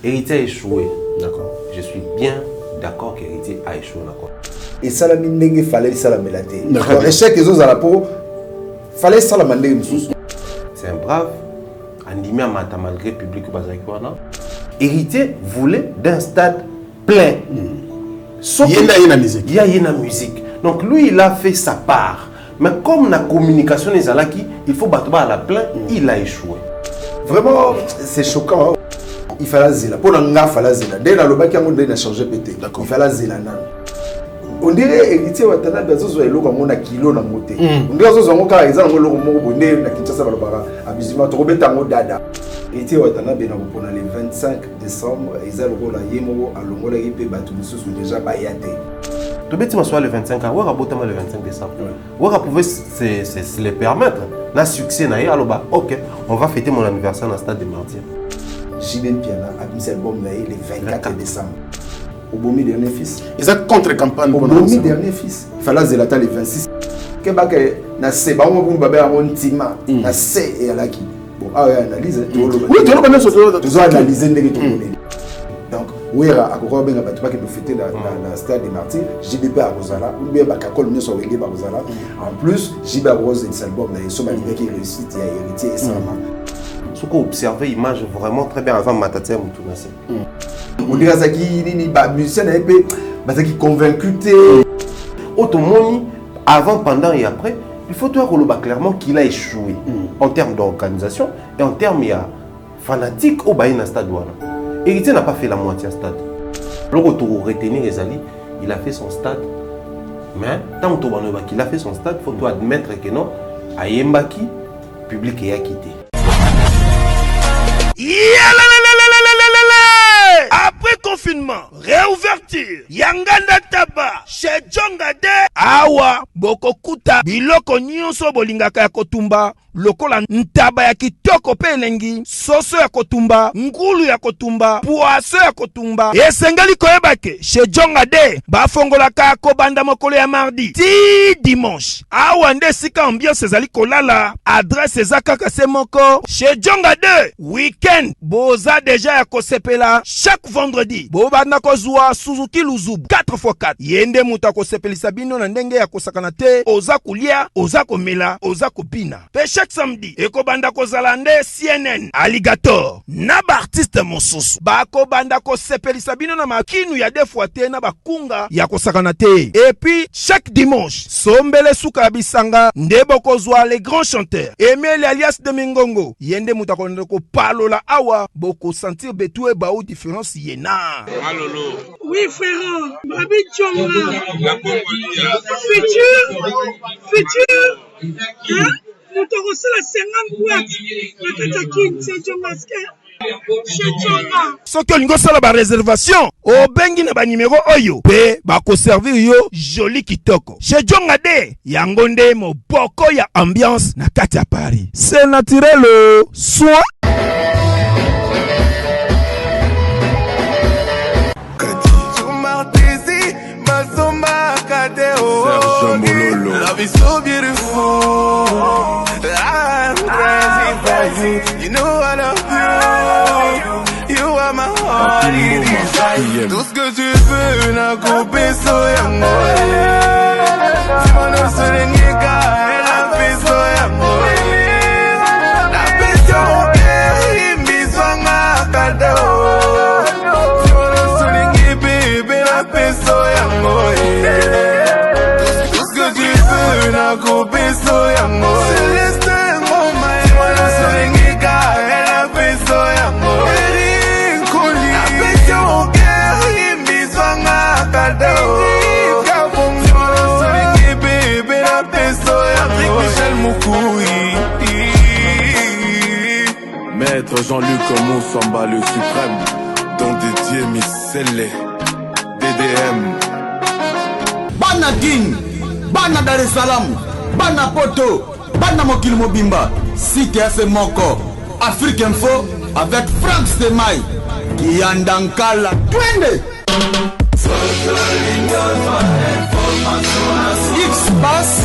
Héritier a échoué. D'accord. Je suis bien d'accord qu'Héritier a échoué. Et ça, il fallait ça la mélater. L'échec des autres à la peau, fallait ça la mander. C'est un brave. Andimé à Mata malgré le public. Héritier voulait d'un stade plein. Sauf qu'il y a une musique. Donc lui, il a fait sa part. Mais comme la communication est là, il faut battre à la plein, il a échoué. Vraiment, c'est choquant. Il fallait zéla. Pour l'anga, il fallait zéla. Dès le bac, il a changé pété. Il fallait zéla. On dirait héritier Watana, il y a un kilo na moté. On dirait que on a exemple le mot na Kinshasa balabara abusivement trop bête en dada. Héritier Watana ben pour le 25 décembre, ils a le rôle à Yemo à l'ongola IP Batumusu déjà bayate. Tout bête soit le 25 ans, on a botama le 25 décembre. On a pouvoir se le permettre. La succès na alors bah OK, on va fêter mon anniversaire dans le stade de Martyrs. Jiben Piana a mis album le 24 décembre. Au Bomi dernier fils. Ils ont contre-campagne pour Bomi dernier fils. Il fallait zélata le 26. Kebaka na se ba mo bu baba on tima na se et alaki. Bon analyse oui, tu as sur tu as analysé ndenge to connais. Donc Wera akoko benga batu ba ke do fêter dans stade des Martyrs, JBP à Rosala, ou bien ba kakol ne so wenge ba Rosala. En plus, JB Rose et album na so malgré qui réussit et héritier et sama. Ce qu'on observe l'image vraiment très bien avant Matatia Moutounase. On dirait ça qui ni ba musicien un peu qui convaincu Automoni avant, pendant et après, il faut toi clairement qu'il a échoué en termes d'organisation et en termes fanatique au Baïna stade. Héritier n'a pas fait la moitié stade. Le retour retenir les alliés, il a fait son stade. Mais tant qu'il a fait son stade, il faut admettre que non, à Yembaki, le public est quitté. Après confinement, réouverture, Yanganda Taba, chez Djongade, Awa, Bokokuta, Biloko Nyonso Bolingaka ya Kotumba, lokola ntaba ya kitoko pe elengi, soso ya kotumba, ngulu ya kotumba, poaso ya kotumba. Esengali koyebake, chez Djongade, bafongolaka kobanda mokolo ya mardi, ti dimanche. Awa nde sika ambiance ezali kolala, adresse ezaka se moko, chez Djongade, weekend, boza deja ya kosepela, chaque vendredi, bobanda kozwa Suzuki Luzub, 4x4. Yende muta kosepelisa bino na ndenge ya kosakana te, oza kulia, oza komela, oza kopina. Pe chaque samedi, ekobanda kozalande CNN, Alligator, na ba artiste mosusu. Bako banda kosepelisa bino na makinu ya defuate na bakunga ya kosakana te. Et puis, chaque dimanche, sombele suka bisanga, ndebo kozwa les grands chanteurs. Emile alias de Mingongo, yende muta koneko palola awa, boko sentir betue baou différence yena. Malolo. Oui frère, Babi Djonga. Futur. Hein? Nous te reçons la 50 boîtes. La Katakin, c'est Djongaske. Soki olingo sala ba réservation o bengi na ba numéro oyo pe ba ko servir yo joli kitoko chez Djongade yango nde moboko ya ambiance na kati ya Paris. C'est naturel soin. Love is so beautiful. I'm crazy for you. You know I love you. You are my heart in desire. Tout ce que tu veux, n'a coupé so yamoi. Dis-moi non se l'enniega, elle a fait so yamoi. La passion est mise en cadeau. Dis-moi non se l'enniega, baby, la fait so yamoi. Coupé so yango Celeste ngoma Mwana solengika Ela peso yango Eri nkuli Apesyo uke Imbizwanga kadao Mwana solengi bebe Ela peso yango Michel Moukoui Maître Jean-Luc Moussamba le suprême Don Didier Missele DDM Banadine Bana Dar es Salaam, Bana Poto, Bana Mokil Mobimba, Cité Moko, Afrique Info, avec Frank Stemai, Kiandankala, Twende! X-Bass,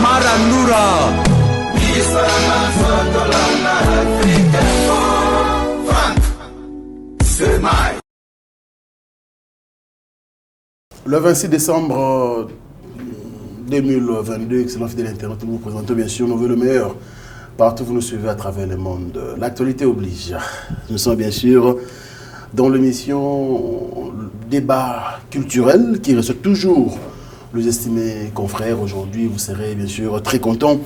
Marandura, Le 26 décembre 2022, excellent fidèle internaute, nous vous présentons bien sûr nos vœux le meilleur. Partout vous nous suivez à travers le monde. L'actualité oblige. Nous sommes bien sûr dans l'émission débat culturel qui reçoit toujours les estimés confrères. Aujourd'hui, vous serez bien sûr très contents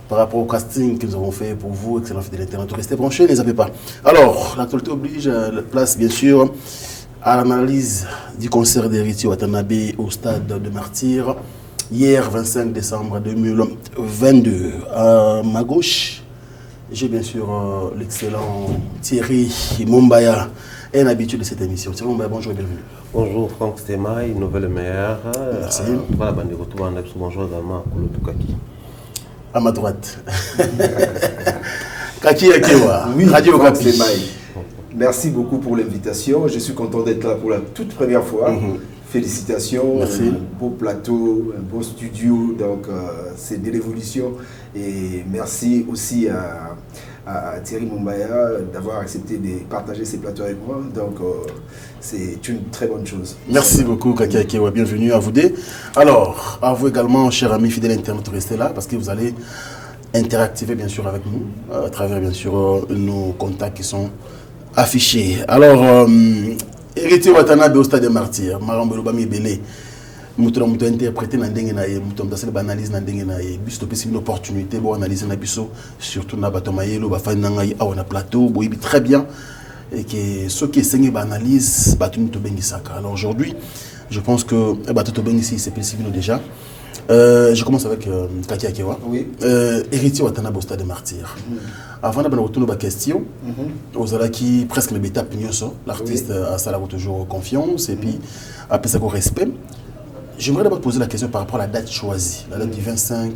par rapport au casting que nous avons fait pour vous, excellent fidèle internaute. Restez branchés, ne zappez pas. Alors, l'actualité oblige, place bien sûr à l'analyse du concert d'Héritier Watanabe au stade de Martyrs. Hier, 25 décembre 2022, à ma gauche, j'ai bien sûr l'excellent Thierry Mumbaya, un habitué de cette émission. Thierry Mumbaya, bonjour et bienvenue. Bonjour Franck Stemai, nouvelle meilleure. Merci. Bonjour également à Kolo Tukaki. À ma droite. Kaki Akewa, Oui, Radio Franck Kapi. Stemai. Merci beaucoup pour l'invitation. Je suis content d'être là pour la toute première fois. Félicitations, Merci. un beau plateau, un beau studio, donc c'est de l'évolution. Et merci aussi à Thierry Mumbaya d'avoir accepté de partager ces plateaux avec moi. Donc c'est une très bonne chose. Merci beaucoup Kaki Akewa, bienvenue à vous deux. Alors, à vous également, chers amis fidèles internautes, restez là parce que vous allez interactiver bien sûr avec nous à travers bien sûr nos contacts qui sont affichés. Alors, Héritier Watanabe au stade des Martyrs, Marambo Lobami Belé, Mouton interprété dans ndenge na ye, Mouton dans cette analyse dans ndenge na ye, biso topesi une opportunité pour analyser na biso surtout na bato mayelo ba fa nanga awa na plateau, boyebi très bien et que ceux qui essaient d'analyse bato nous to bengisaka. Alors aujourd'hui, je pense que bato to bengisi c'est possible déjà. Je commence avec Kaki Akewa. Oui. Héritier Watanabe au stade des Martyrs. Avant de retourner à question, aux qui presque le bêta pignoso, l'artiste a ça toujours confiance et puis après ça respect. J'aimerais d'abord poser la question par rapport à la date choisie, la date du 25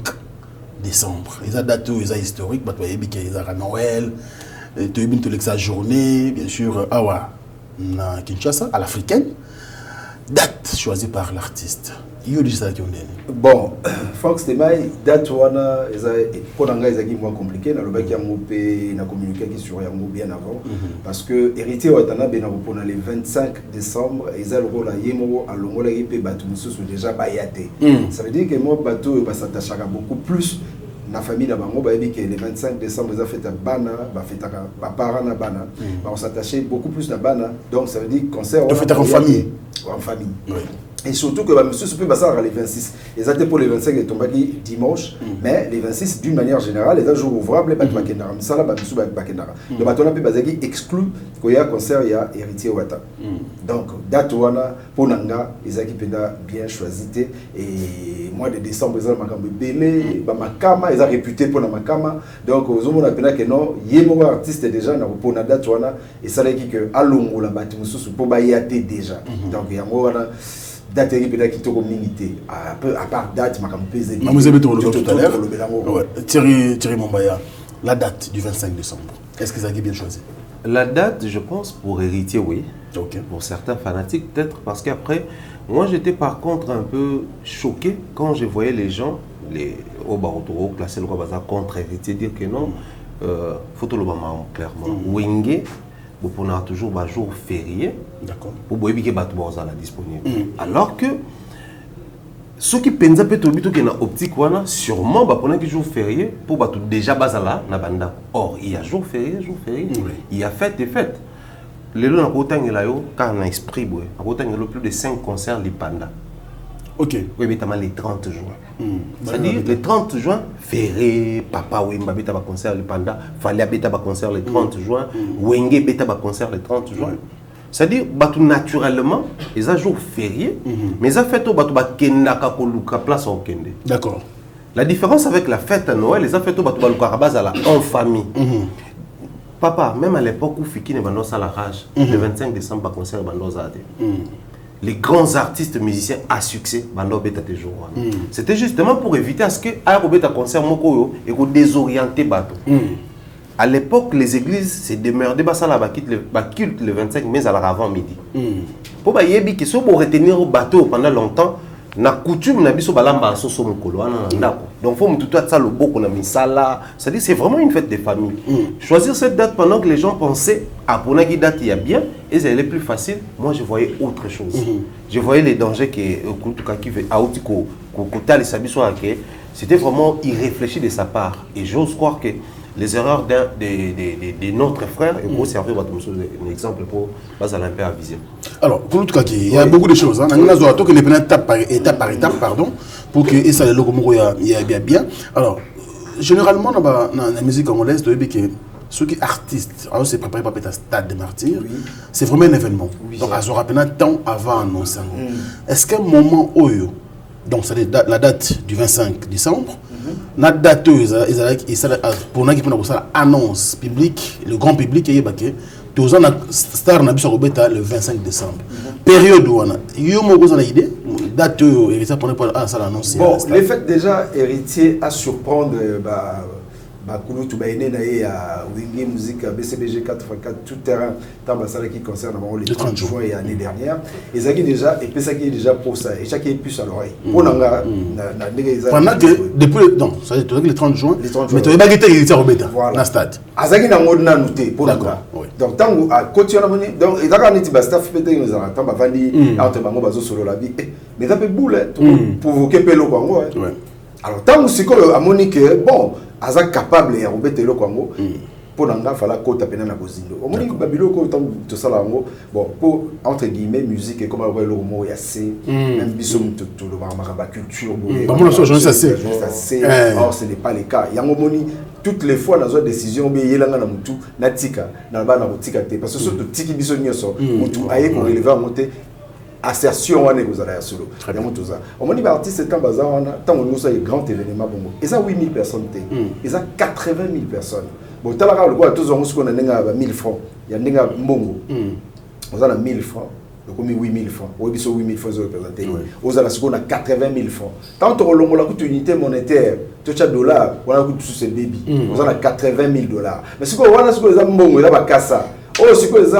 décembre. Les dates historiques, ils ont Noël, la journée, bien sûr, Awa, na Kinshasa, à l'africaine. Date choisie par l'artiste. Bon, Franck Stemai, date wana pour l'anglais c'est moins compliqué. Na loba qui a mopé, na communiqué qui sur yango bien avant, parce que Héritier Watanabe na pour le 25 décembre, ils ont le rôle à yemo à longola qui peut battre mususu déjà bayate. Ça veut dire que moi bateau va s'attacher beaucoup plus. La famille d'Abango, bah, que le 25 décembre, ils ont fait un bana, bah, fait un parent à bana, bah, on s'attachait beaucoup plus à bana, donc ça veut dire concert on fait en famille. En famille. Oui. Et surtout que bah, monsieur se peut passer les 26. Ils étaient pour les 25 et tombé dimanche, mais les 26 d'une manière générale, les jours ouvrables, bah, bakendara, ça là, bah, monsieur bakendara. Le bateau là, bah, qui exclut qu'il y a concert, il y a Héritier Wata. Donc date wana pour nanga, ils ont bien choisi et mois de décembre, ils ont makambo belé, bah makama, ils ont réputé pour la makama. Donc aux hommes on appelle que non, yemo artiste déjà na pour na date wana et ça là que alongo la batu mususu pour bayate déjà. Donc il y a wana date qui est communauté à part date vous avez tout à l'heure. Thierry Mumbaya, la date du 25 décembre, est-ce que ça a bien choisi? La date, je pense, pour Héritier, oui. Okay. Pour certains fanatiques, peut-être, parce qu'après, moi j'étais par contre un peu choqué quand je voyais les gens, les Obarotoro, classer le Bazar contre Héritier, dire que non, photo le maman, clairement. Wenge, on a toujours un jour férié. D'accord. Pour voir que Batouza la disponible. Alors que ceux qui pensent peut-être que na optique wana sûrement ba pendant que jour férié pour batou déjà bazala na banda. Or il y a jour férié, il y a fête et fête. Les lois na kotangela yo car na esprit boy. Na kotangela plus de 5 concerts li panda. OK. Oui, mais les 30 juin. C'est-à-dire le 30 juin, Ferré, Papa Wemba beta ba concert le panda, Falia beta ba concert le 30 juin, Wenge beta ba concert le 30 juin. C'est-à-dire batou naturellement, ils ont jour férié, mais ils ont fait au batou ba kenda ka koluka place au kende. D'accord. La différence avec la fête à Noël, ils ont fait au batou ba luka bazala en famille. Papa, même à l'époque où Fiki ne bandos à la rage, le 25 décembre ba concert bandos à les grands artistes musiciens à succès, c'était justement pour éviter à ce que un concert moko et qu'on désorienter bateau. À l'époque, les églises se demeuraient culte le 25 mai à la avant midi. Pour que si on retenir au bateau pendant longtemps, na coutume na biso balamba soso mokolo wana ndako. Donc faut mututu atsa loboko na misala, c'est-à-dire c'est vraiment une fête de famille. Choisir cette date pendant que les gens pensaient à pour qui date il y a bien et c'est plus facile. Moi je voyais autre chose. Je voyais les dangers que qui veut autiko kota les sabiso que c'était vraiment irréfléchi de sa part et j'ose croire que les erreurs de notre frère et pour servir un exemple pour pas à l'impair à viser. Alors, pour tout cas, il y a beaucoup de choses. On a besoin de les étape par étape, pardon, pour que ça le logo y a bien. Alors, généralement dans la musique congolaise, tu vois que ceux qui artistes, alors c'est préparé par le stade des martyrs, c'est vraiment un événement. Donc, à ce rappel, tant avant annoncer. Est-ce qu'un moment où donc c'est la date du 25 décembre. La date pour nous qui font annonce publique, le grand public est baqué. Tous les stars n'a le 25 décembre. Période où on a. Il y a une idée. Date héritier pour l'annonce. Bon, le fait déjà héritier à surprendre Koulou Toubaïné naïe à Wingi Musique BCBG 84 tout terrain Tambasala qui concerne le 30 juin et l'année dernière et ça qui déjà et puis ça qui est déjà pour ça et chaque est plus à l'oreille pour nanga pendant que depuis non ça veut dire le 30 juin mais tu es baguette héritier Robeta dans stade azaki na ngona noté pour nanga donc tant à continuer donc et d'accord niti ba staff pété nous en attend ba vandi entre bango bazo solo la vie mais ça peut boule pour provoquer pelo Congo alors tant que c'est à Monique bon aza capable ya robete lo Congo pour nanga fala kota pena na bozindo au moni babilo ko tant to sala ngo bon pour entre guillemets musique et comme le mot ya c'est même biso to le ba culture bon ça c'est or ce n'est pas le cas yango moni toutes les fois dans une décision bi yelanga na mutu na tika na ba na tika te parce que surtout tiki biso nyoso mutu aye ko relever monter assertion wana kozala ya solo ya moto za omoni ba artiste tant bazar wana tant on nous a un grand événement bongo et ça 8000 personnes te et ça 80000 personnes bon talaka le quoi tous on se connaît nga ba 1000 francs ya ndinga mbongo on a 1000 francs donc comme 8000 francs ou biso 8000 francs représenter on a la seconde 80000 francs tant on longola coûte unité monétaire to cha dollar on a coûte sur ce baby on a 80000 dollars mais ce qu'on wana ce que les mbongo là ba kasa oh ce que les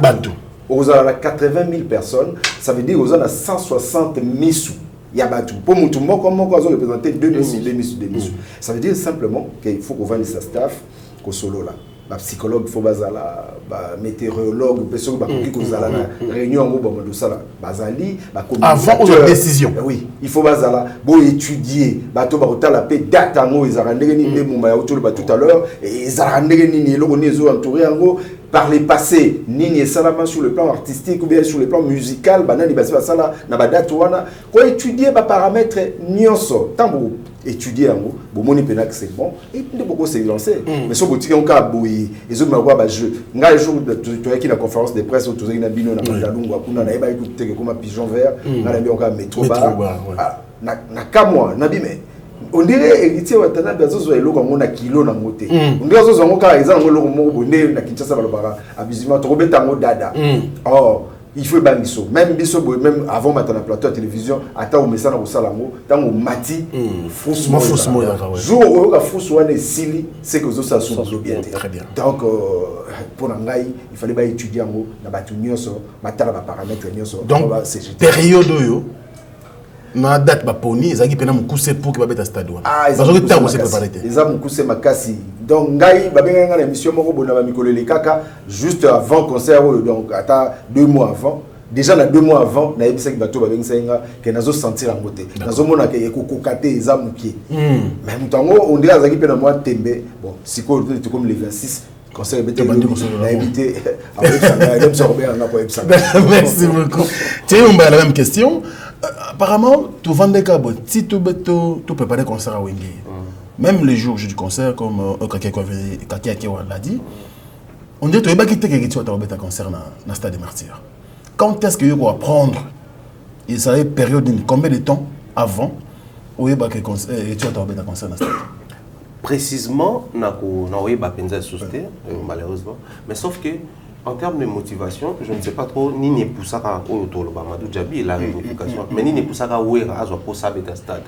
bateau aux a 80 000 personnes, ça veut dire aux a 160 000 sous. Il y a battu. Pour nous, comment on représenter 2 000 sous. Ça veut dire simplement qu'il faut qu'on vende sa staff, qu'on solo là. Psychologue, il faut bazala, météorologue, personne qui cause la réunion en gros de ça là. Bazali, avant la décision. Oui, il faut bazala, bon étudier, bateau barotal la paix date en gros, ils arrêtent ni mumba autour de tout à l'heure, et ils arrêtent ni l'organisation entouré en gros. Par les passés, Nini et Salama sur le plan artistique ou bien sur le plan musical, banani basiba sala na badate wana ko étudier ba paramètres nyonso tambo étudier ngo bo moni penak c'est bon et de beaucoup se lancer mais so boutique on ka boyi et zo ma ba jeu nga le jour de qui la conférence de presse autour na bino na Mandalungu akuna na eba écouter comme pigeon vert na la bien on ka métro na kamwa na bime on dirait héritier watana bazozo eloko ngona kilo na moté on dirait zozo ngoka ezana ngolo mo bonde na Kinshasa balobara abusivement to robeta ngo dada or il faut bangiso même biso même avant matana plateau à télévision ata o message na kosala ngo tango mati faussement jour o ka fausse wana sili c'est que zo ça sous bien très bien donc pour ngai il fallait ba étudier ngo na batu nyonso matala ba paramètres nyonso donc période yo na date ba poni ezaki pena mukuse pour que ba beta stade wana parce que temps c'est préparé les am mukuse makasi donc ngai ba benga na émission moko bona ba mikolele kaka juste avant concert donc ata 2 mois avant déjà na 2 mois avant na ebisa ki bato ba benga senga que nazo sentir en côté nazo mona que ekokokate ezamuki mais mutango on dirait azaki pena moi tembe bon siko comme les 26 conseil a évité merci beaucoup tu as la même question. Apparemment, tu vends des câbles, si tu prépares un concert à Wengi, même les jours du concert, comme Kaki l'a dit, on dit que tu vas quitter un concert dans le stade des martyrs. Quand est-ce que tu vas prendre, il s'agit de période, combien de temps avant, où tu vas un concert dans le stade? Précisément, on a malheureusement, mais sauf que en termes de motivation, je ne sais pas trop ni ne poussaka autour de Mamadou Djabi la réunification, mais ni ne poussaka ouera azo pour saber ta stade.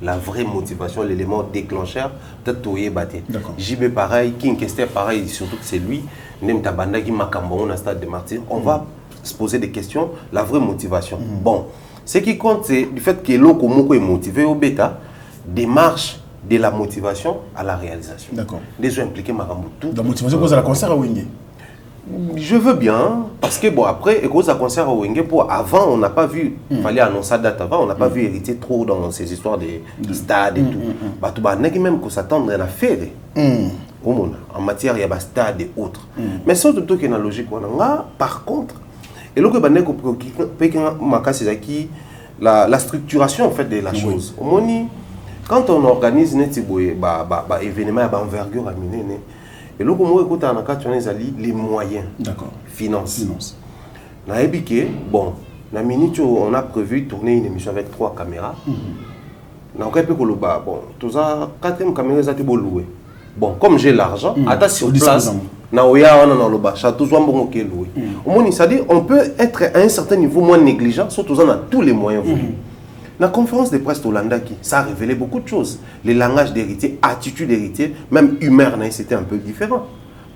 La vraie motivation, l'élément déclencheur, peut-être toye baté. JB pareil, King Kester pareil, surtout que c'est lui, même Tabanda qui m'a camboné au stade de Martyrs. On va se poser des questions, la vraie motivation. Bon, Ce qui compte, c'est du fait que l'autre est motivé au bêta, démarche de la motivation à la réalisation. D'accord. Déjà impliqué Maramoutou. La motivation, cause à la concert à Wenge. Je veux bien, parce que bon, après, cause à concert à Wenge, avant, on n'a pas vu, il fallait annoncer la date avant, on n'a pas vu hériter trop dans ces histoires de stades et tout. Bah, tout le monde même qu'on s'attendre à faire. En matière, il y a des stades et autres. Mais c'est tout qui est logique. Par contre, et là, la structuration en fait de la chose. Quand on organise un événement d'envergure à Miné, et là, on a les moyens financiers. Bon, on a prévu tourner une émission avec 3 caméras. Bon, 4e caméra, ça loué. Bon, comme j'ai l'argent, à sur place, on peut être à un certain niveau moins négligent, surtout on a tous les moyens voulus. La conférence de presse d'Olanda, ça a révélé beaucoup de choses. Les langages d'héritier, attitude d'héritier, même humeur, c'était un peu différent.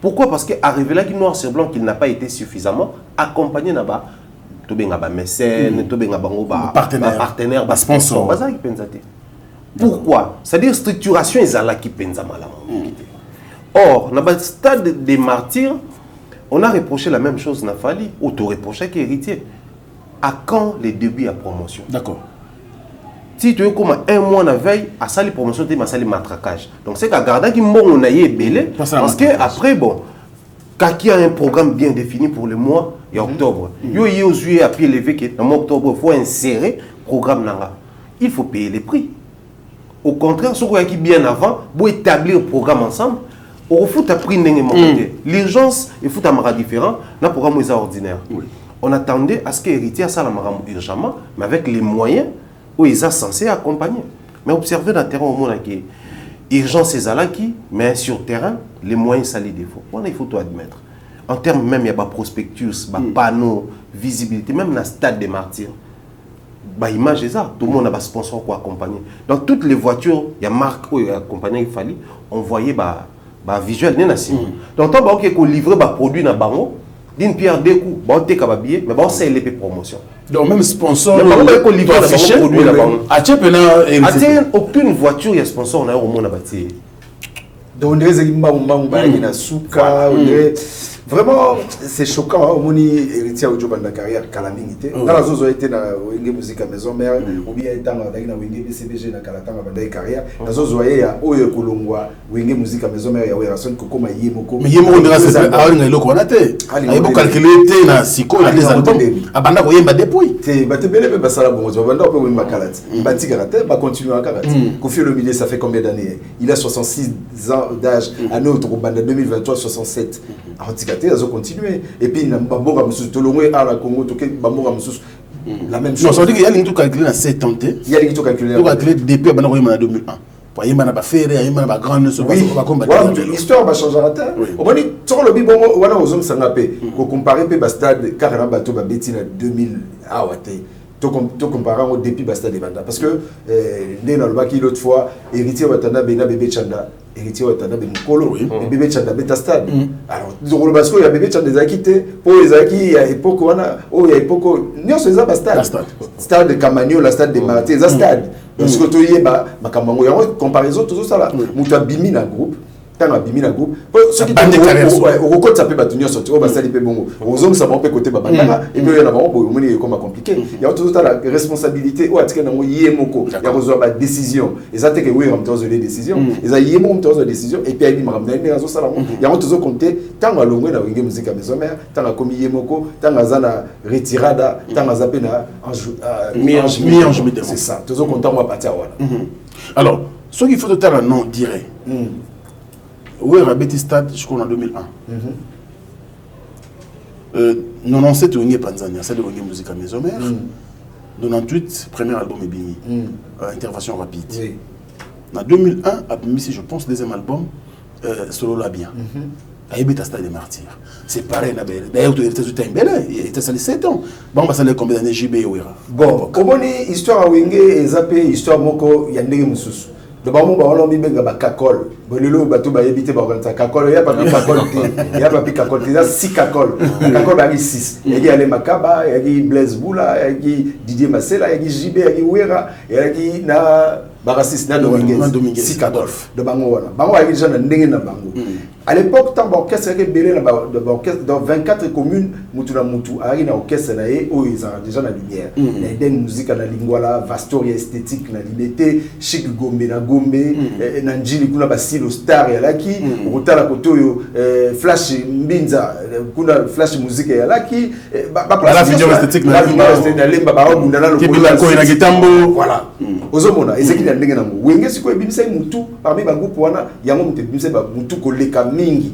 Pourquoi? Parce qu'à révéler qu'il noir sur blanc qu'il n'a pas été suffisamment accompagné là-bas. Mécène, partenaire, sponsor. Pourquoi? C'est-à-dire structuration est là qui pense mal. Or, dans le stade des martyrs, on a reproché la même chose, Nafali, auto-reproché qui est héritier. À quand les débuts à promotion? D'accord. Si tu es comme un mois la veille, à ça les promotions, tu as les matraquages. Donc c'est qu'à garder qui on a belé parce que après bon, quand il y a un programme bien défini pour le mois et octobre, il y a aux yeux à pied levé que dans le mois octobre il faut insérer programme là. Il faut payer les prix. Au contraire, ce qui est bien avant, pour établir le programme ensemble, au foot a pris l'urgence et foot à différent, dans le programme ordinaire. On attendait à ce que l'héritier a ça urgemment, mais avec les moyens où ils sont censés accompagner. Mais observez dans le terrain au monde qui urgence c'est là qui, mais sur le terrain, les moyens ça les défauts. Il faut tout admettre. En termes même, il y a des prospectus, des panneaux, visibilité, même dans le stade des martyrs. Bah, image est ça, tout le monde a des sponsors pour accompagner. Dans toutes les voitures, il y a marque où accompagner il fallait, on voyait visuel. Donc, on va livrer des produits dans le bango, d'une pierre deux coups, on va billet, mais on sait les promotions. Donc, même sponsor, on livre des produits dans le bango. Aucune voiture, il y a sponsor, on a au monde à bâtir. Donc, on dirait vraiment, c'est choquant. On a héritier au job de la carrière calamité. Dans la zone où était dans la musique à maison mère, ou bien dans la BCBG dans la carrière, dans la zone où il y a Oyo Kolongwa, où il y a musique à maison mère, il y a Rason Koko Mayemoko. Mais Yemoko, c'est un peu de qualité. Il y a beaucoup calculé, il y a Siko, il y a des albums. Abanda, vous voyez, depuis. C'est belle, mais ça la bon. Abanda, on peut Makalat. Bati Karate, va continuer à Karate. Kofi Olomide, ça fait combien d'années? Il a 66 ans d'âge. À notre bande 2023, 67. Ils ont continué. Et puis, Bamboga Moussous, Tolongwe, à la Congo, Bamboga Moussous, la même chose. Non, ça veut dire qu'il y a tout calculé dans 7 ans. Il y a tout calculé. Tout calculé depuis 2001. Il y a des ferré, il y a des grandes l'histoire va changer à terre. Au moins, sur le bibo, on a aux hommes s'engapé. Qu'on compare le stade Carrément Bateau Babeti en 2000. Ah ouais, tout comparant au début Bastade de Banda. Parce que, né dans le bac, l'autre fois, héritier Watana Bena Bébé Chanda. Héritier Watana Bemukolo, bébé Chanda Beta Stade. Alors, dans le basco, il y a bébé Chanda des Akité, pour les Aki, il y a époque, il y a époque, non, c'est ça, stade. Stade de Camagno, la stade de Marté, c'est stade. Parce que tu y as ma Kamango, il y a une comparaison, tout ça là. Mouta Bimi dans le groupe. Tant à Bimi la groupe. Ce qui est au côté ça peut battre sortir au basali pe bongo. Aux hommes ça va pas côté babanda et puis il y en a vraiment beaucoup mais comme compliqué. Il y a tout la responsabilité ou atika na yemoko. Il y a besoin de décision. Et ça que oui en termes de décision. Et ça yemo en termes de décision et puis il m'a ramené les réseaux ça là. Il y a tout compter tant à longue na winge musique à maison mère, tant à comme yemoko, tant à zana retirada, tant à zapena c'est ça. Tout content on va partir voilà. Alors, ce qu'il faut tout à non dirait. Oui, Rabeti Stade, je crois en 2001. 97, on est Tanzania, c'est de la musique à maison mère. 98, premier album est Bimi. Intervention rapide. En 2001, si je pense, deuxième album, Solo la bien. Aïbeta Stade des Martyrs. C'est pareil, d'ailleurs, tu étais tout un bel, il était salé 7 ans. Bon, on va saler combien d'années JB et Ouira. Bon, comment est histoire à Wenge et Zappé, histoire Moko, Yandere Moussous. de ba mo ba on bi benga ba kakol bolelo bato ba yebite ba organiser kakol ya pas kakol te ya pas kakol te si kakol kakol ba 6 yaki ale makaba yaki Blaise Boula yaki Didier Masela yaki JB yaki Wera yaki na Barasis na Dominguez si kakol de bango wana bango yaki déjà na ndenge na bango à l'époque tant orchestre yaki belé na orchestre dans 24 communes mutuna mutu ari na orchestre na ye o ils ont déjà na lumière na den musique na lingwala Vastoria esthétique na liberté Chic Gombe na Gombe na njili kuna basilo star ya laki ukutala kotoyo flash mbinza kuna flash musique ya laki la vidéo esthétique na lemba ba obunda na lokolo ko ina gitambo voilà ozomona ezeki na ndenge na ngo wenge siko ebimisa mutu parmi ba groupe wana yango mutu ebimisa ba mutu koleka mingi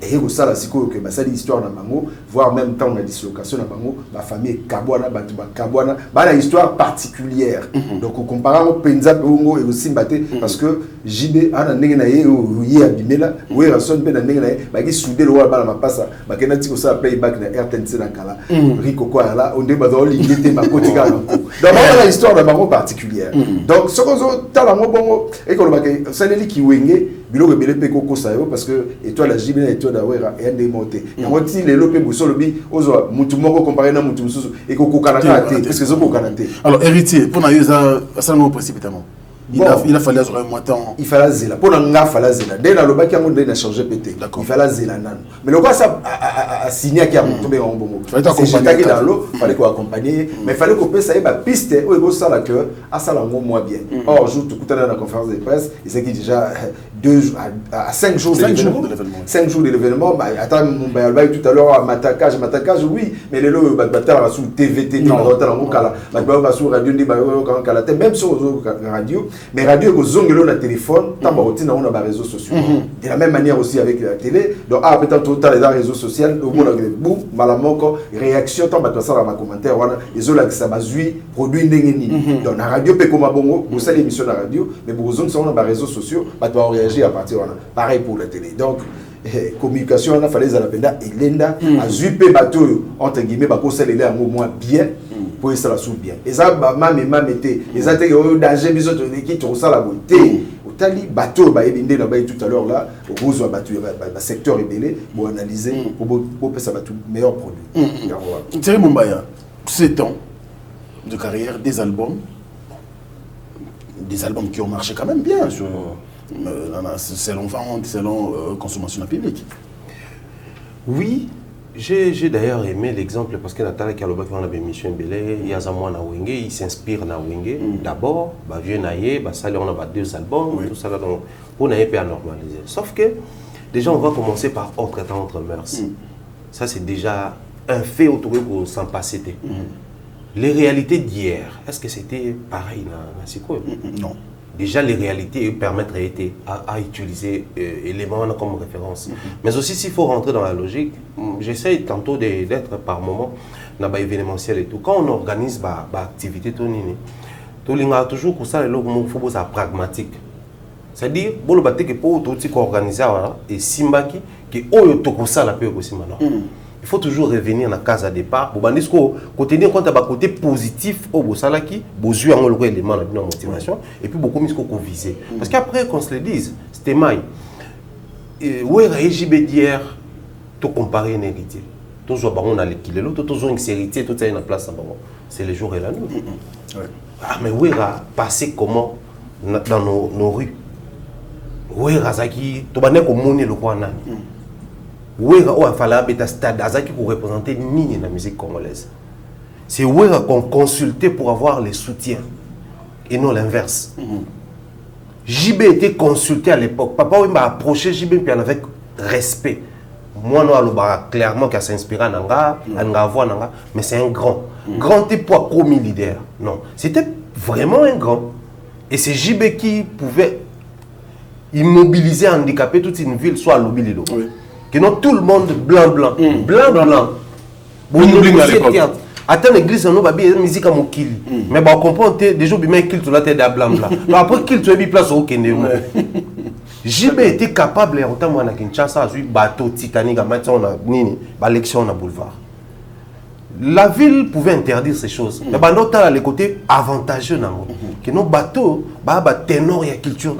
et au sala siko que ba sali histoire na bango voire même temps na dislocation na bango ba famille kabwana batu ba kabwana ba la histoire particulière donc comparant penza bongo et aussi mbaté parce que JB ana ndenge na ye abimela we rason pe na ndenge na ye ba ki soudé le wa ba na mapasa ba kena tiko sa playback na RTNC na kala Rico quoi là on débat dans l'unité ma côté ka donc la histoire na bango particulière donc ce qu'on tala ngo bongo et ko ba ke saleli ki wenge biloko belé pe koko sayo parce que étoile la JB étoile d'Awera et démonté yango ti lelo pe boso lobi ozo mutu moko comparé na mutu mususu et koko kanata te parce que zo ko kanata alors héritier pour na yoza ça non précipitamment il a fallu un mois temps il fallait zela pour nga fallait zela dès la lobaki yango dès na changer pété il fallait zela nan mais le quoi ça a signé qui a tombé en bongo c'est dans l'eau fallait qu'on accompagner mais fallait qu'on puisse ça ba piste ou ego ça la que à ça lango moins bien or jour tout à la conférence de presse il c'est qui déjà 2 à 5 jours de l'événement 5 jours de l'événement bah attends mon bail tout à l'heure matakage oui mais les lots battre sur TVT dans l'hôtel kala ba sur radio ndi ba quand kala même sur radio mais radio ko zongelo na téléphone tant ba rotina on a ba réseaux sociaux de la même manière aussi avec la télé donc peut-être tout les réseaux sociaux au monde boum malamoko réaction tant ba ça dans ma commentaire wana izola que ça bazui produit ndenge nini donc na radio pe comme bongo vous savez émission na radio mais vous zong ça on a ba réseaux sociaux ba doit réagir à partir wana pareil pour la télé donc communication on a fallu à la penda et lenda a zupe bateau entre guillemets ba ko celle là un moins bien pour ça la sous bien et ça même été et ça te danger biso to qui to ça la beauté tali bateau ba ebinde na ba tout à l'heure là rose wa bateau ba secteur ébélé pour analyser pour ça bateau meilleur produit Thierry Mumbaya 7 ans de carrière des albums qui ont marché quand même bien sur selon vente selon consommation publique. Oui. J'ai d'ailleurs aimé l'exemple parce que Nathalie Kaloba qui a une émission Belé, il y a Zamouan na Wenge, il s'inspire na Wenge. D'abord, bah vieux naïe, bah ça on a 2 albums, tout ça là donc pour naïe peut normaliser. Sauf que déjà on va commencer par autre mœurs. Ça c'est déjà un fait autour de s'en passer. Les réalités d'hier, est-ce que c'était pareil na Siko? Non. Déjà les réalités permettraient à utiliser éléments comme référence. Mais aussi s'il faut rentrer dans la logique, j'essaye tantôt d'être par moment dans l'événementiel et tout. Quand on organise une activité, on a toujours pour ça il faut être pragmatique. C'est-à-dire, pour organiser et simbaki que la paix aussi maintenant. Il faut toujours revenir dans la case à départ pour tenir compte de côté positif au Bosalaki, besoin de l'élément de motivation et puis beaucoup mieux qu'on viser. Parce qu'après qu'on se le dise, c'était maille. Où est JB d'hier, tout comparer un héritier. Tout le monde a l'équilibre, tout le monde a héritier, tout ça est en place. C'est le jour et la nuit. Ah mais où est passé comment dans nos rues? Où est Razaki, tout le monde est le point. Oui, il fallait un stade qui pour représenter ni la musique congolaise. C'est où qu'on consultait pour avoir les soutiens et non l'inverse. JB était consulté à l'époque. Papa m'a approché JB avec respect. Moi, non, clairement qu'il s'inspire à Nanga, mais c'est un grand. Grand et poids comme leader. Non, c'était vraiment un grand. Et c'est JB qui pouvait immobiliser, handicaper toute une ville, soit à l'Obililo. Que non tout le monde blanc. Bon, attends l'église on va bien musique à mon kill. Mais bon on comprend déjà bien kill tout la tête à blanc. Après kill tu as mis place au Kenya. JB était capable en temps à Kinshasa à bateau Titanic à mettre on a nini, l'élection na boulevard. la ville pouvait interdire ces choses. Mais pendant que les côtés avantageux, que nos bateaux, ténor et la culture,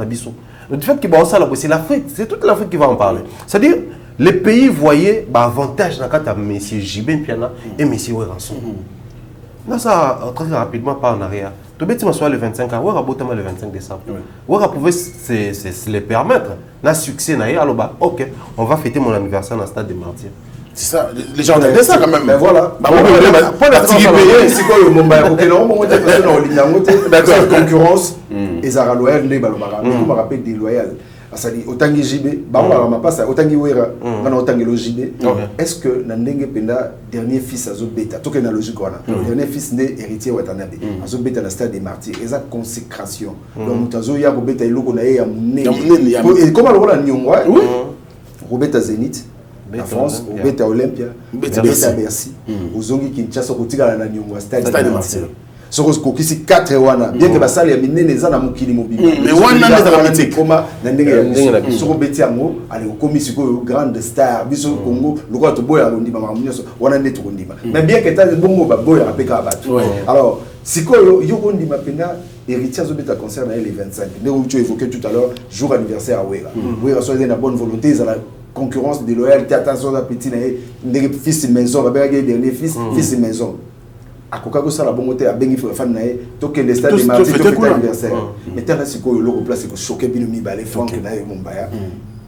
le fait que c'est l'Afrique, c'est toute l'Afrique qui va en parler. C'est-à-dire, les pays voyaient avantage dans M. Jibin Piana et M. Weranson. Ça, très rapidement, pas en arrière. Tu peux dire le 25 ans, le 25 décembre. On pouvait se les permettre. Dans succès, ok, on va fêter mon anniversaire dans le stade des Martyrs. C'est ça, les gens ont ça quand même. Mais voilà. C'est concurrence. Et ça loyal, les balomara. Mais vous me rappelez des loyales. C'est-à-dire, autant que JB, autant que Wera, autant que le JB. Est-ce que Nandenge Penda, dernier fils à Zobeta, tout est dans la logique, dernier fils né héritier Watanabe, à Zobeta, la stade des Martyrs, et sa consécration. Donc, Tazo ya Robeta et Logo Nae, et comment le rôle à Nyongwa, Robeta Zénith, en France, Robeta Olympia, Robeta Bercy, Ozongi Kinshasa, Kotiga la Nyongwa, stade des Martyrs. Soko kokisi 4 wana bien que basali ya minene za na mukili mobimba mais wana na dramatique koma na ndenge ya soko beti yango ale komisi ko grande star biso Congo loko to boya ndima mamunyoso wana ndeto kondima mais bien que ta bongo ba boya apeka batu alors sikoyo yoko ndima pena héritier zo beta concert na les 25 ndeko tu évoqué tout à l'heure jour anniversaire à Wera Wera soit na bonne volonté za la concurrence de loyauté attention à petit na ndenge fils de maison ba ba dernier fils de maison à Coca-Cola ça la bonne côté à Bengi fan nae toke le stade de Martyrs tout anniversaire mais tant c'est quoi le place que choqué bi mi balé Franck nae Mombaya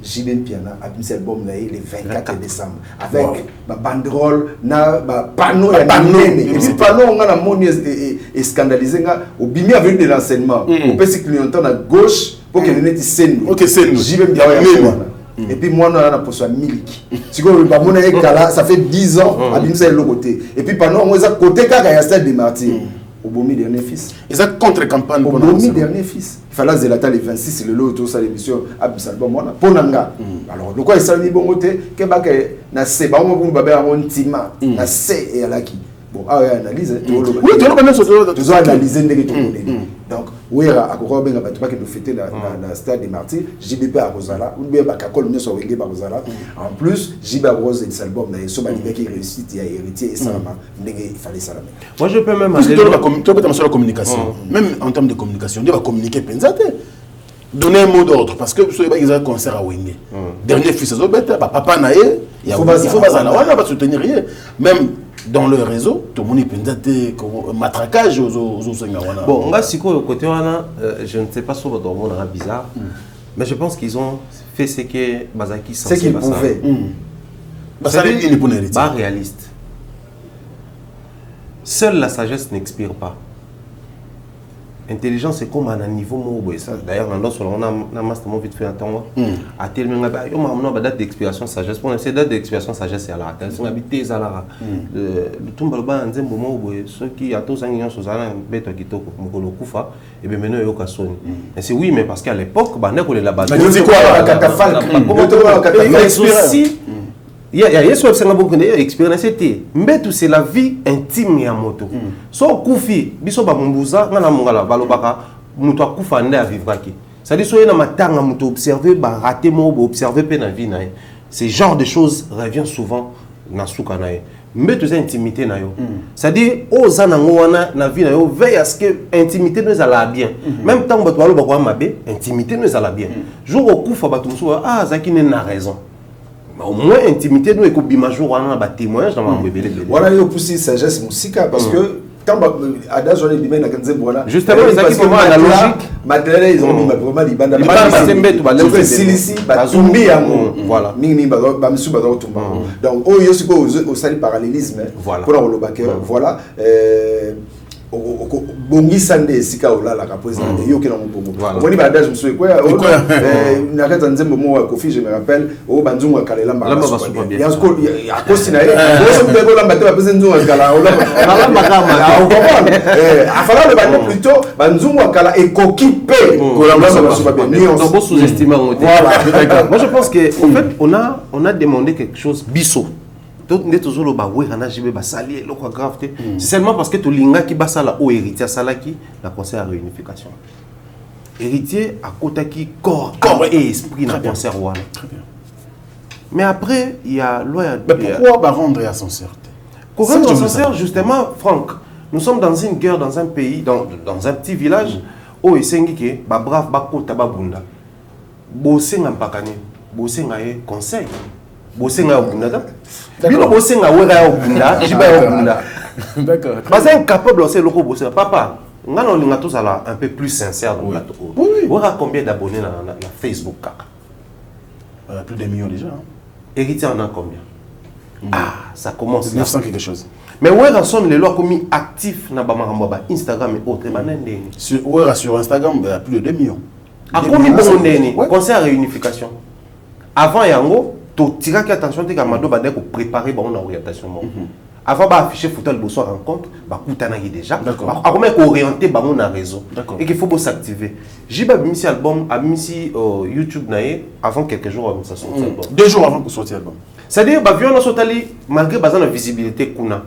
Jibin Piana a mis album nae le 24 décembre avec ma banderole na ba panneau ya nene et puis panneau on a moni et scandalisé nga au bimi avec de l'enseignement au petit clienton à gauche pour que net scène OK scène Jibin Piana et puis moi on a pour miliki si ko ba mona e kala ça fait 10 ans abimisa le côté et puis pendant on a côté kaka ya stade des Martyrs au bomi dernier fils et ça contre campagne au bomi dernier fils il fallait zelata les 26 le lot tout ça l'émission abisal bon mona ponanga alors le quoi il s'est bon côté que ba que na se ba mo ba ba on tima na se et alaki bon analyse oui tu le connais tu analyser ndenge tout donc Wera akoko benga batu ba ke fêter la stade des Martyrs JBP à Rosala ou bien bakakol nyo so wenge ba Rosala en plus JB Rose et album na so ba qui réussite ya héritier et ça ndenge il fallait ça. Moi je peux même aller sur la communication même en termes de communication on va communiquer pensate donner un mot d'ordre parce que so ils ont concert à Wenge dernier fils zo beta papa na il faut bazala wana ba soutenir même dans le réseau, tout le monde est matraquage aux bon, on va si quoi côté je ne sais pas sur votre monde bizarre, mais je pense qu'ils ont fait ce que Bazaki ce qu'ils pouvaient. Pas réaliste. Seule la sagesse n'expire pas. Intelligence c'est comme à un niveau mobile ça d'ailleurs on a master vite fait un temps à tellement on a date d'expiration sagesse pour ces date d'expiration sagesse c'est à la on habité à la le tombe le bas en moment ceux qui a tous un sur ça beto kitoko mokolo kufa et bien maintenant yo kasoni et c'est oui mais parce qu'à l'époque bande ko la base c'est quoi la catafalque il y a ce que beaucoup de expérience c'était mais tout c'est la vie intime ya moto so kufi biso ba mbuza ngana mungala balobaka muto akufa nde a vivre ki ça dit soyez na matanga muto observer ba rater mo observer pe na vie na ce genre de choses revient souvent na suka na mais tout c'est intimité na yo ça dit aux anango wana na vie na yo veille à ce que intimité nous ala bien même temps bato baloba kwa mabe intimité nous ala bien jour okufa bato muso zaki ne na raison. Au moins intimité nous écoute bimajour on a ba témoignage dans ma bébé voilà il pousser sagesse musika parce que quand ada journée bimé na kanze bona justement les acquis vraiment analogique matériel ils ont mis vraiment libanda ba silisi ba tumbi yango voilà mingi ba misu ba tumba donc oh yo siko au sali parallélisme pour la lobaka voilà bongi sande sika olala ka président yo ke na mbongo on ba adage monsieur quoi na kata nzembo mo Kofi je me rappelle o banzungu akalela mbala ya sko ya kosi na so mbe ko lamba te ba pese nzungu akala olala makama on comprend afala le bande plutôt banzungu akala ekoki pe ko lamba so ba bien on peut sous-estimer voilà moi je pense que en fait on a demandé quelque chose biso. C'est seulement parce que tu linga qui basala au héritier salaki la concert à réunification. Héritier à côté qui corps et esprit dans concert wana. Mais après il y a loi. Mais pourquoi rendre à son certain? Coréen sincère, justement, Franck, nous sommes dans une guerre, dans un pays, dans un petit village, où il s'est dit que brave, bakota, babunda. Bosenga mpakane, bosenga conseil. Bosenga obunda. Bino bosenga wera obunda, jiba obunda. D'accord. Parce que incapable aussi loko bosenga. Papa, ngana olinga tous ala un peu plus sincère dans plateau. Oui. Wera combien d'abonnés na Facebook kaka? Plus de millions déjà. Héritier en a combien? Ah, ça commence 900 quelque chose. Mais wera son les lois commis actifs na bamarambo Instagram et autres manende. Sur Instagram, plus de 2 millions. À combien de ndeni concert réunification. Avant yango, to tiraki attention te kamado bande ko préparer ba on orientation. Avant ba afficher photo le bonsoir rencontre, ba kutana déjà. D'accord. À combien orienter ba mon réseau. D'accord. Et qu'il faut s'activer. J'ai ba mis album a mis YouTube naé avant quelques jours avant ça sortir album. 2 jours avant que sortir l'album. C'est-à-dire ba vion na sotali malgré bazana visibilité kuna,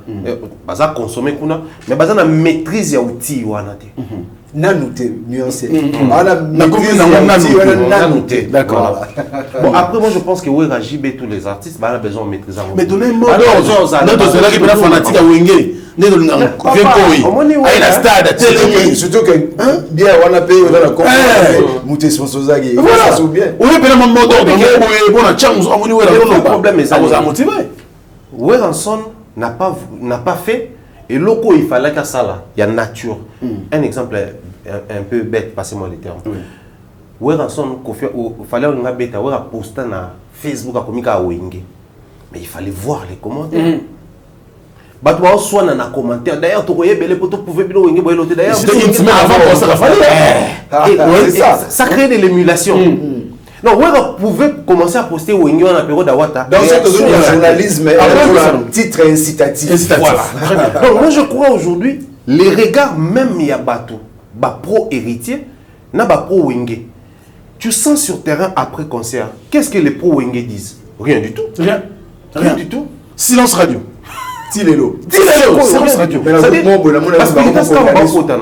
baza consommer kuna, mais bazana maîtrise ya outil wana te. Nanoute, nuancé. D'accord. Bon, après, moi, je pense que oui, JB, tous les artistes, bah, on a besoin de maîtriser. Mais donnez-moi. Alors, c'est là qu'il y a fanatique à Wenge. Surtout que bien, on a payé dans la conférence. Sponsorisé. Voilà. Oui, mais le problème est ça. Weranson n'a pas fait. Et loco, il fallait qu'à ça là, il y a nature. Un exemple un peu bête, passez-moi les termes. Weranson, il fallait qu'on a bête, on a posté sur Facebook à Komika Wenge. Mais il fallait voir les commentaires. Bah toi, soit dans les commentaires. D'ailleurs, tu voyais belle poteau pouvait bien Wenge boire l'autre. D'ailleurs, ça crée de l'émulation. Non, on pouvait commencer à poster Wenge en période d'Awata. Dans cette zone, il y a un journalisme et un titre incitatif. Voilà. Donc, moi, je crois aujourd'hui, les regards, même il y a bateau, pro-héritier, n'a pas pro-Wenge. Tu sens sur terrain après concert, qu'est-ce que les pro-Wenge disent? Rien du tout. Rien du tout. Silence radio. Tilelo. Silence radio. Mais parce que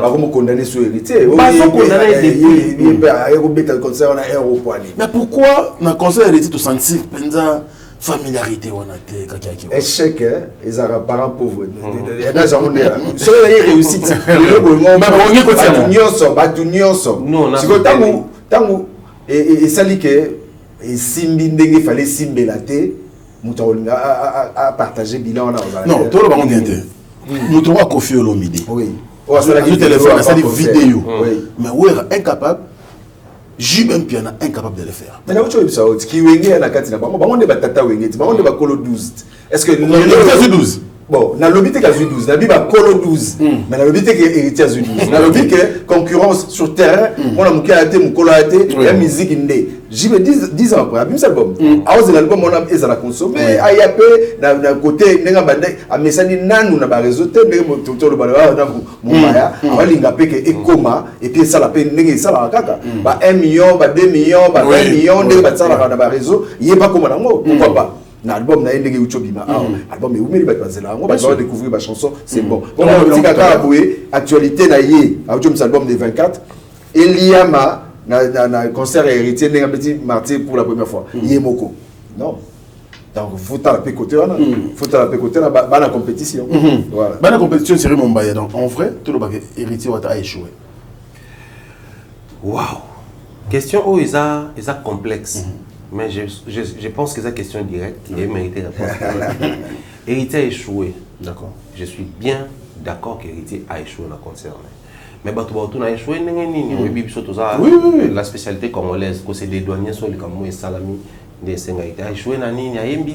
on condamné sur héritier. Mais pourquoi dans le concert héritier tu sens une familiarité on a été échec ils ont parents pauvres. Il y a des gens qui sont réussite. Et ça dit que Simbi ndenge fallait Simbe la té à partager bilan. Non, tout le monde est nous trouvons Kofi Olomide. Oui. Le téléphone, ça dit vidéo. Mais où est incapable, j'ai même piano incapable de le faire. Mais là où tu es ça, qui Wenge na katina, on est batata Wenge, on est bakolo 12. Est-ce que le 12? Bon, na lobby ka 12, na biba kolo 12. Mais na lobby que héritier 12. Na lobby que concurrence sur terrain, on a muké até mukolo até, la musique ndé. J'y me 10 ans après, abim album. Aoze l'album on a ezala consommer, ayapé na côté nenga bande a mesani nanu na ba réseau te ndé moto le bala na mumaya, alinga peke ekoma et puis ça la peine ndé ça la kaka. Ba 1 million, ba 2 millions, ba 20 millions ndé ba ça la ba réseau, yeba comme nango, pourquoi pas? L'album na ndenge uchobima album et umeli batwazela on va découvrir ma chanson c'est bon on va petit kaka aboué actualité na yé auchom album de 24 Eliama na concert héritier ndenge petit martyr pour la première fois Yemoko non donc faut ta la pécoter là faut ta la pécoter là ba la compétition voilà ba la compétition c'est mon bail donc en vrai tout le baguette héritier wata échoué. Waouh, question où ils a complexe. Mais je pense que c'est une question directe et mérité réponse. Héritier a échoué. D'accord. Je suis bien d'accord qu'Héritier a échoué dans le concert. Mais Batou a échoué. La spécialité congolaise, c'est des douaniers sur les Cameroun et Salami. Il a échoué dans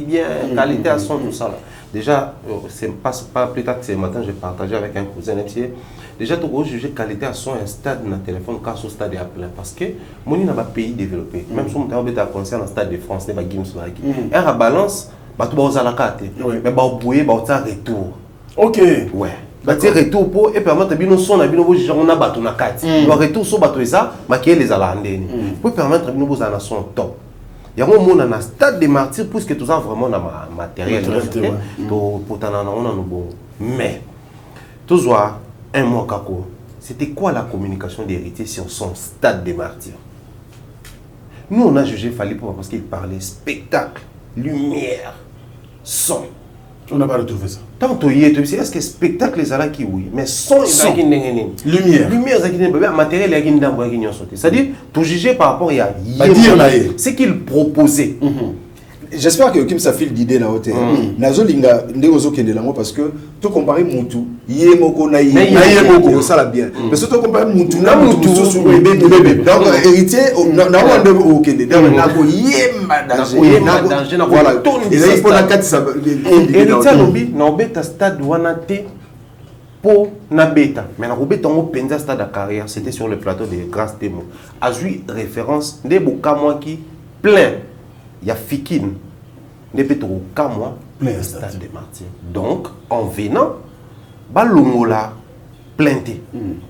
bien, qualité à son, tout ça. Déjà, c'est pas plus tard que ce matin, j'ai partagé avec un cousin. Déjà, tu peux juger qualité à son un stade dans le téléphone quand ce stade est plein. Parce que mon n'a pas pays développé. Même si on a un concert dans le stade de France, il y a Games Like. Et à balance, tu vas la carte. Mais tu vas un retour. Ok. Ouais. Tu retour pour et permettre de son à bino on a battu na carte. Le retour sur bateau ça, maquiller les alandés. Pour permettre de nous à son top. Il y a un moment dans le stade des martyrs puisque tout ça vraiment dans matériel. Pour t'en avoir bon. Mais toujours un mois kako. C'était quoi la communication d'héritier sur son stade des martyrs? Nous on a jugé Fally Poupa parce qu'il parlait spectacle, lumière, son. On n'a pas retrouvé ça. Tant que est-ce que spectacle est là qui oui, mais son lumière. Lumière, matériel est là qui c'est-à-dire, pour juger par rapport à ce qu'il proposait. J'espère que Kim Safil d'idée na hôtel. Nazo linga ndeozo kendelango parce que tout comparer Moutou, yemoko na yemoko ça la bien. Mais surtout comparer Moutou na Moutou sous bébé. Donc héritier na wande au kende. Donc na ko yemba danger na voilà. Et là il faut la carte ça héritier lobi na obeta stade wana te pour na beta. Mais na obeta ngo penza stade de carrière, c'était sur le plateau de Grâce Témo. A eu référence de Bokamwa qui plein. Il y a Fikine, des pétros Kamwa, le stade de Martyrs. Donc, en venant, Balongola plainté.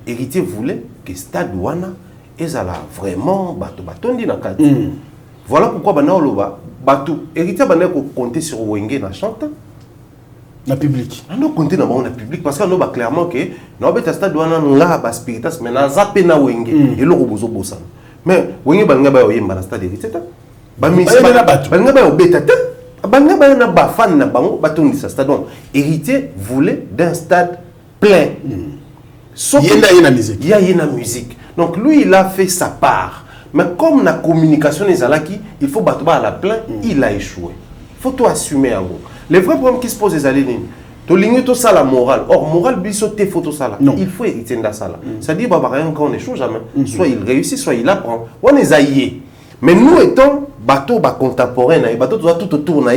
Héritier voulait que le stade Wana est vraiment batondi na kati. Voilà pourquoi Banaoloba, Batou, héritier Bana compter sur Wenge na chante. Na public. On a compté dans le public parce qu'on a clairement que nous avons un stade Wana là bas spiritas mais na zappé na Wenge et le robozo bosan. Mais Wenge Banga ba oyemba na stade héritier. Héritier voulait d'un stade plein. Il y a une musique. Donc lui, il a fait sa part. Mais comme la communication est là, il faut battre à la plein, il a échoué. Il faut tout assumer. Les vrais problèmes qui se posent, c'est tout ça la morale. Or, morale, il faut tout ça. Il faut hériter de ça. C'est-à-dire, quand on échoue jamais, soit il réussit, soit il apprend. On est aillé. Mais nous étant bateau contemporain, bateau tout autour,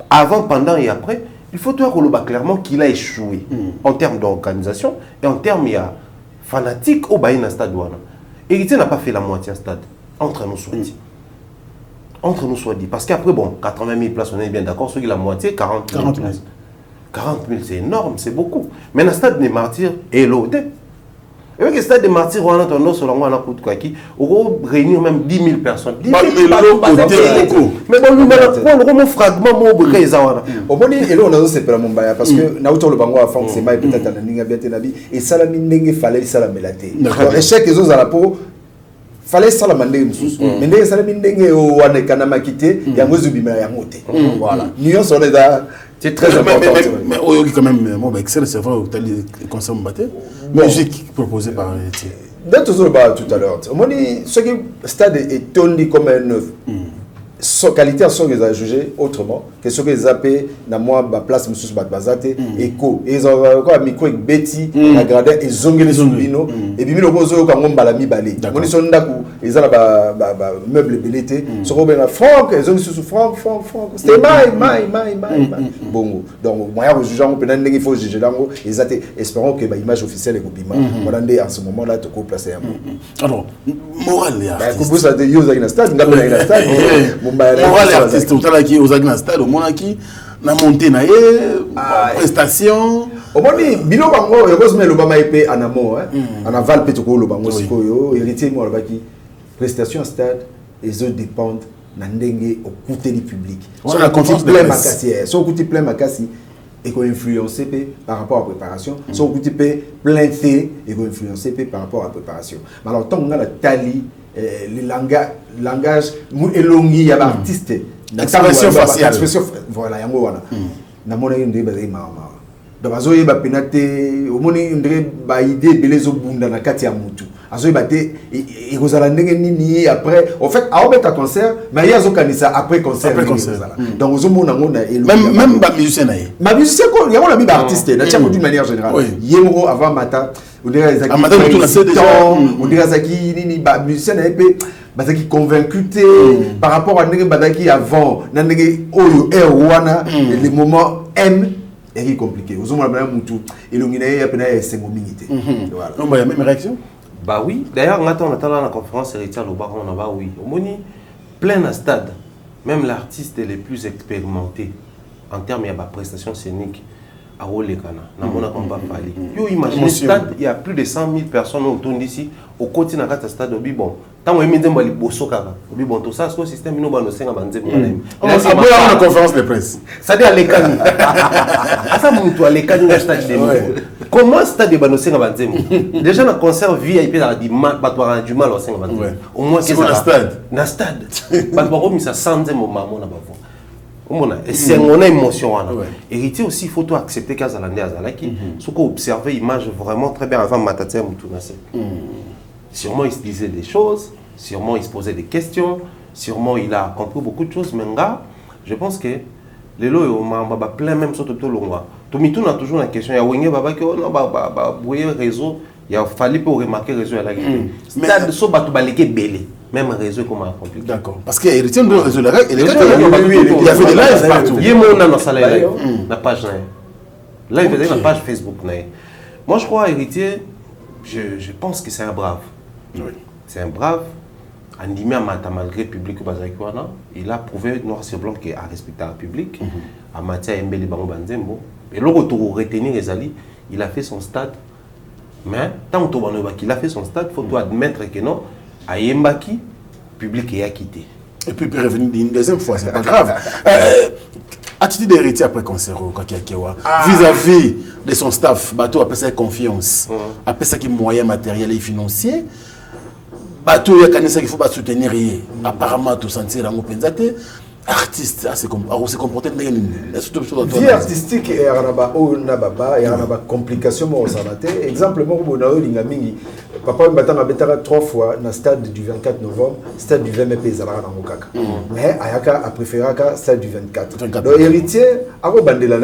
avant, pendant et après, il faut voir clairement qu'il a échoué en termes d'organisation et en termes fanatiques au Baïna Stade. Héritier n'a pas fait la moitié stade. Entre nous soit dit. Entre nous soit dit. Parce qu'après, bon, 80 000 places, on est bien d'accord, ceux qui la moitié, 40 000 places. 40 000, c'est énorme, c'est beaucoup. Mais le stade des martyrs est l'autre. Et le stade des martyrs, on a tendance à réunir même 10 000 personnes. 10 000 personnes. Mais bon, nous avons un fragment au moins, et là, on a aussi pour Mumbai parce que nous avons le bango à fond, c'est mal peut-être à la ligne bien et ça la mine fallait ça la mélater. L'échec des autres à la peau. Fallait ça la mandé mais ndenge ça la mine au wane kanama quitté ya ngozubi ma ya moté. Voilà. Nuance on est là. C'est très important. Mais quand même, moi, excellent, c'est vrai, vous avez concert Mbaté. Musique proposée par Héritier. Dans tout à l'heure, ce qui stade est tourné comme un œuvre. Sa qualité à son qu'ils ont jugé autrement que ce qu'ils appellent dans moi ma place monsieur Bazate écho et ils ont encore micro avec Betty la gradin et zongeli zombino et puis le gozo quand on balami balé on est sur ndaku ils ont la meuble belité sur ben Franck ils ont sous Franck c'était my bon donc moi je juge on peut il faut juger là ils ont espérons que l'image officielle est copima voilà en ce moment là tu peux placer un alors moral ya vous ça de use dans stade ngapela stade moral artiste au tala qui aux agna stade au monaki na monter na prestation au moni bino bango heureusement le bama épée en amont en aval petoko le bango sikoyo héritier moi baki prestation stade les autres dépendent na ndenge au côté du public sur la conférence de presse sur côté plein makasi et qu'on influencé par rapport à la préparation sur côté plein fait et qu'on influencé par rapport à la préparation mais alors tant on a la tali le langage elongi ya artiste expression faciale voilà yango wana na mona ndé bazai mama donc azoye ba penate omoni ndé ba idée belezo bunda na kati ya mutu azoye baté et kozala ndenge nini après en fait a obeta concert mais ya zo kanisa après concert donc ozomona ngona même ba musicien naé ma musicien ko yango la bi ba artiste na tchako d'une manière générale yemo avant mata on dirait Zaki on dirait Zaki nini ba musicien na épée bazaki convaincu par rapport à ndenge badaki avant na ndenge oyo wana les moments M est compliqué aux hommes la mutu elongina ya pena sengo mingité voilà on va même réaction bah oui d'ailleurs on attend la conférence héritière au bar on va oui au moni plein à stade même l'artiste les plus expérimentés en termes de prestation scénique à Olekana, na mona combat pali. Yo imagine stade, il y a plus de 100 000 personnes autour d'ici au côté na kata stade obi bon. Tant on eminde mbali bosso kaka. Obi bon tout ça ce système no bano senga banze mwana. Après on a conférence de presse. Ça dit à Lekani. Asa mutu à Lekani na stade de. Comment stade de bano senga banze? Déjà na concert VIP dans di mal batwa du mal au senga banze. Au moins que ça stade. Na stade. Batwa ko misa 100 mo maman na bavo. c'est on a émotion. Héritier aussi, il faut tout accepter qu'à Zalande Azalaki. Ce qu'on observe l'image vraiment très bien avant Matatia Moutounase. Sûrement, il se disait des choses, sûrement, il se posait des questions, sûrement, il a compris beaucoup de choses. Mais là, je pense que les lois, on a plein même sur tout le monde. Tomitou a toujours la question. Il y a Wenge Baba qui a réseau. Il a fallu pour remarquer le réseau à la guerre. Mais même réseau comme un compliqué. D'accord. Parce qu'il y a héritier de réseau. Il a fait des lives partout. Il y a mon salaire la page. Là, il faisait la page Facebook. Moi, je crois, héritier, je pense que c'est un brave. C'est un brave. Andimé Amata, malgré le public, il a prouvé noir sur blanc qu'il a respecté le public. Amata Mbele Bango Banzembo. Et le retour retenir les alliés, il a fait son stade. Mais tant qu'il a fait son stade, il faut admettre que non, à Yembaki, le public est quitté. Et puis il peut revenir une deuxième fois, c'est pas grave. Attitude d'héritier après concert, vis-à-vis de son staff, Bateau appelle ça confiance, appelle ça qui moyen matériel et financier. Bateau, il y a qu'il faut soutenir. Apparemment, tout sentir dans le artiste, se comporter de vie artistique et il y a une complication. Exemple, papa m'a dit 3 fois dans le stade du 24 novembre, stade du 20 mai, mais Ayaka a préféré le stade du 24. Donc, héritier, avant Bandela,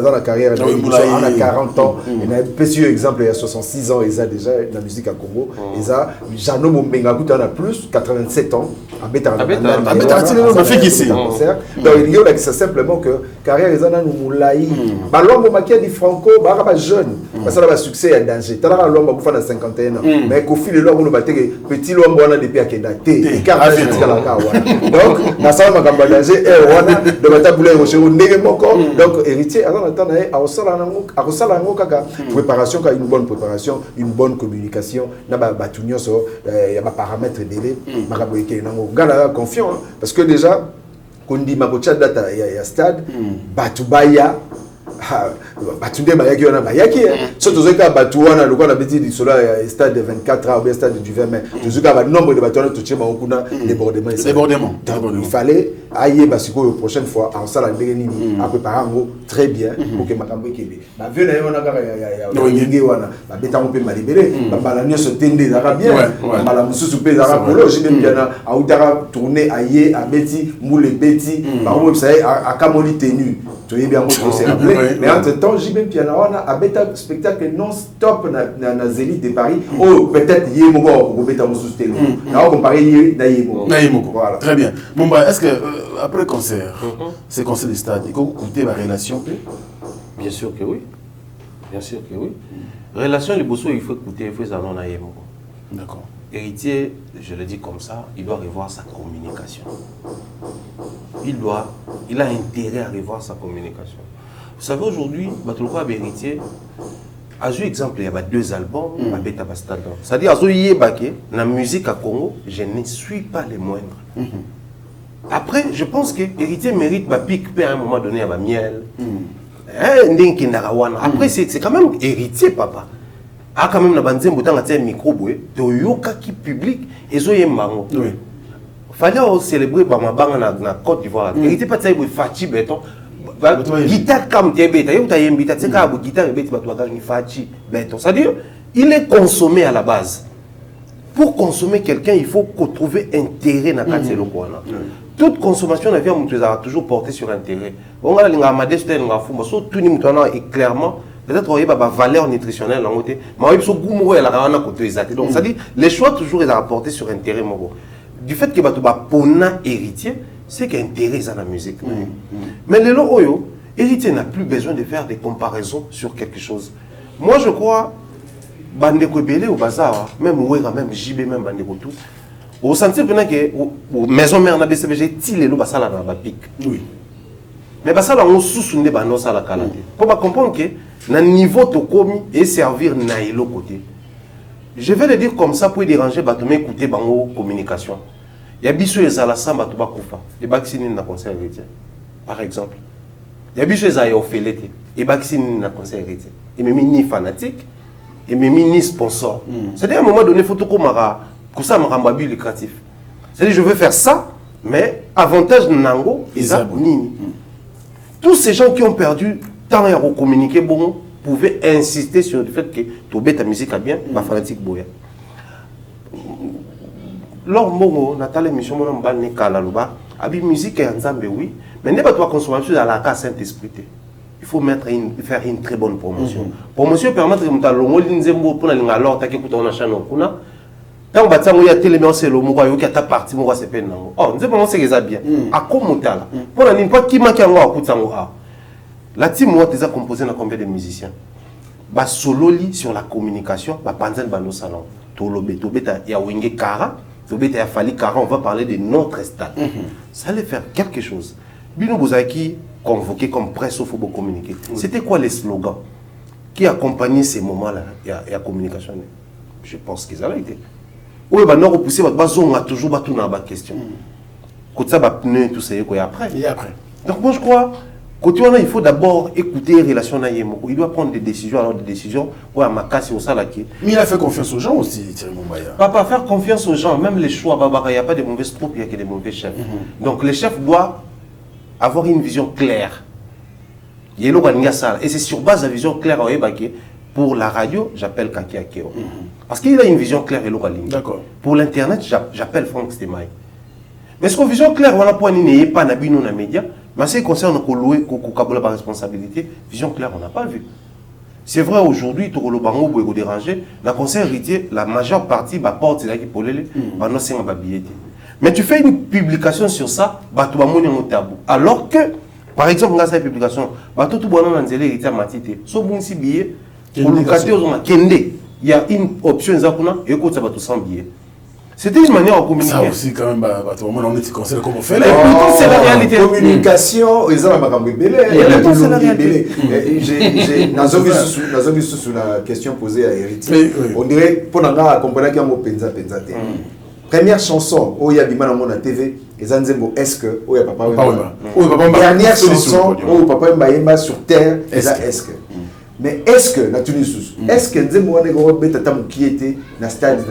dans la carrière, il a 40 ans, il a un petit exemple, il y a 66 ans, il a déjà la musique à Congo. Il a Jano Mombenga, il a plus, 87 ans, donc il y a c'est simplement que carrière les années nous moulaï balombo makia di franco baraba jeune parce que là succès est danger tala lomba ku fana 51 ans mais ko file lo no bateke petit lombo wana depuis akenda té car la kawa donc na ça makamba danger et wana de batabula ko chez ndenge moko donc héritier avant attendre a osala ngo kaka préparation ka une bonne préparation une bonne communication na batunyo so ya ba paramètres délai makaboyeke na ngo gala confiant parce que déjà Kondi Makocha data ya stade Batubaya Batunde Bayaki wana Bayaki surtout que Batuana le qu'on a dit du sola stade de 24 heures ou stade du 20 mai toujours que nombre de Batuana touché Makuna débordement il fallait ailler basiko la prochaine fois en salle nini à préparer très bien pour que Makambo kebe ba vieux na yona kaka ya yenge wana ba beta mo pe malibéré ba balanyo se tende za bien ba la mususu pe za polo j'ai même bien a utara tourner ailler à Betty moule Betty ba mo sai a Kamoli tenu tu es bien moi c'est rappelé mais entre temps j'ai même bien wana a beta spectacle non stop na Zénith de Paris oh peut-être yé mo ko beta mususu tenu na on comparer na yé mo voilà très bien bon bah est-ce que après le concert, ces concerts du stade, il faut écouter la relation. Bien sûr que oui. Bien sûr que oui. Relation, les bossos, il faut écouter, il faut s'en aller. D'accord. Héritier, je le dis comme ça, il doit revoir sa communication. Il a intérêt à revoir sa communication. Vous savez, aujourd'hui, Batulko Héritier, à ce exemple, il y a 2 albums, c'est-à-dire, dans la musique à Congo, je ne suis pas les moindres. Après, je pense que héritier mérite ma pique à un moment donné à ma miel. Après, c'est quand même héritier, papa. Ah, quand même, la bande de micro, yoka qui public et zo yembango. Fallait célébrer ma banque na Côte d'Ivoire. Héritier pas de ça, il fachi béton. Guitare comme diabète, il y a une guitare, c'est quand guitare et bête, il fachi béton. C'est-à-dire, il est consommé à la base. Pour consommer quelqu'un, il faut trouver intérêt dans le cas. Toute consommation a toujours porté sur intérêt. On a et clairement, peut-être la valeur nutritionnelle. Donc, c'est-à-dire, les choix toujours sont portés sur intérêt. Du fait que Pona héritier, c'est qu'intérêt dans la musique. Mais les loyaux, héritier n'a plus besoin de faire des comparaisons sur quelque chose. Moi, je crois, Bandeko Belé au bazar, même Ouera, même JB, même Bandeko tout. Au sentier que maison mère na BCBG tilé lo basala na ba pic. Oui. Mais basala on sous-sunde ba no sala kalate. Pour pas comprendre que na niveau to komi et servir na elo côté. Je vais le dire comme ça pour déranger ba to m'écouter bango communication. Il y a biso ezala samba to ba kufa. Et vacciner na concert héritier. Par exemple. Il y a biso ezala ofelete et vacciner na concert héritier. Et même ni fanatique et même ni sponsor. C'est-à-dire à un moment donné faut to komara. Pour ça, je lucratif. C'est-à-dire, je veux faire ça Mais avantage nango, ils ont nini. Tous ces gens qui ont perdu temps à communiquer, bon, pouvaient insister sur le fait que Tobé ta musique a bien, ma fanatique boya. Lors Mongo, Nathalie Mission, mon ban ne kalaluba, abi musique et ensemble oui, mais n'est pas toi consommation dans la casse Saint-Esprit. Il faut faire une très bonne promotion. Promotion permet de monter l'ongo l'inzembo pour la ligne alors t'as qu'écouter on a chaîne au kuna. Quand on bâtit il y a tellement c'est le mot qui a ta partie moi c'est peine nango. Oh, nous avons c'est ça bien. À comment là? Pour la ligne pas qui manque en moi écoute sango ah. La team moi déjà composé dans combien de musiciens? Ba solo li sur la communication, ba panzen ba nos salons. Tolobe tobeta ya wenge kara. Il a fallu car on va parler de notre stade. Ça allait faire quelque chose. Bino Bouzaki, convoqué comme presse, il faut communiquer. C'était quoi les slogans qui accompagnaient ces moments-là et la communication? Je pense qu'ils avaient été. Oui, bah non, repousser, bah on a toujours battu dans la question. Côté ça, bah pneu, tout ça, et après. Et après. Donc moi je crois. Côté il faut d'abord écouter les relations à Yemoko. Il doit prendre des décisions, alors des décisions. Ouais, à Makassi, au Salaki. Mais il a fait confiance aux gens aussi, Thierry Mumbaya. Pas faire confiance aux gens, même les choix, il n'y a pas de mauvaises troupes, il n'y a que des mauvais chefs. Donc les chefs doivent avoir une vision claire. Et c'est sur base de la vision claire pour la radio, j'appelle Kaki Akeo. Parce qu'il a une vision claire et l'oraline. D'accord. Pour l'internet, j'appelle Franck Stemay. Mais ce qu'on vision claire, on a pas n'est pas dans les médias. Mais ce qui concerne la responsabilité, vision claire, on n'a pas vu. C'est vrai, aujourd'hui, tout le bango peut déranger. La conseil héritier, la majeure partie, porte là qui pour les mais tu fais une publication sur ça, tu vas monter un tabou. Alors que, par exemple, dans cette publication, tout le monde a un héritier matité. Sauf si billet, pour le cas il y a une option et écoute, ça va tout sans billet. C'était une manière de communiquer. Ça aussi, quand même, on est conseil comment faire. C'est la réalité. Communication, ils ont un c'est la réalité. J'ai sous la question posée à Héritier. On dirait, pour nous accompagner un mot penza. Première chanson, où il y a Bimana Mona TV, et Zanzembo, est-ce que, où il y a Papa Wemba. Dernière chanson, où Papa Wemba sur terre, est-ce que. Mais est-ce que, est-ce que Nzembo Wanegoro Betatam qui était dans le stade,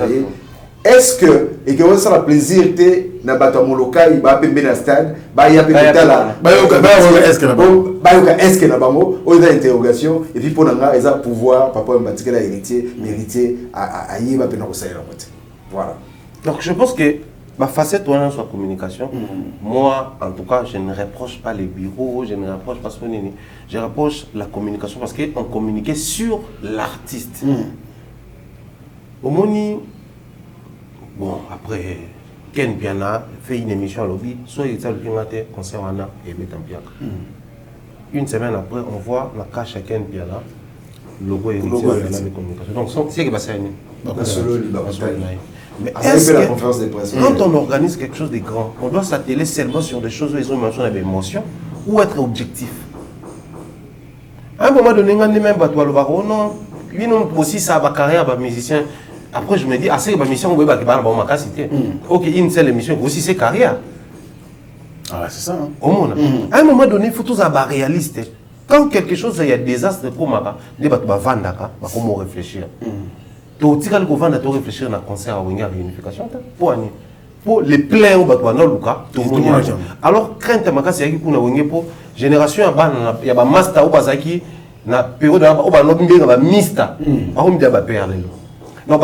est-ce que, et que vous avez plaisir de nabato moloka, il va péter dans le stade, il y a peut-être là, est-ce que nabango, on a interrogation, et puis pour nous, ils ont pouvoir, papa un bâtiment héritier, mérité à y va péter dans le voilà. Donc je pense que ma facette sur la communication, moi en tout cas, je ne reproche pas les bureaux, je ne reproche pas ce qu'on est, je reproche la communication parce qu'on communiquait sur l'artiste. Au moment bon, après, Ken Piana fait une émission à lobby, soit il a le concert Anna et Betampiak. Une semaine après, on voit la cache à Ken Piana, le logo est de communication. Donc, c'est que ça mais est-ce que quand on organise quelque chose de grand, on doit s'atteler seulement sur des choses où ils ont mentionné des émotions ou être objectif? À un moment donné, on a même battu le baron, non, lui non aussi ça va carrière de musicien. Après, je me dis, ah, c'est une émission où il va y avoir ma capacité. Ok, une seule émission, aussi c'est carrière. Ah, c'est ça. Hein? Au monde. À un moment donné, il faut tous être réaliste. Quand quelque chose, il y a des désastres comme ça, il va vendre, comment réfléchir. Donc, si vous vendez, vous réfléchir à un concert à une réunification. Pour les plaies, vous avez alors, crainte, c'est qu'il y a une génération, il y a un master, il y a une période, il y a un mista. Il y a un père. Donc,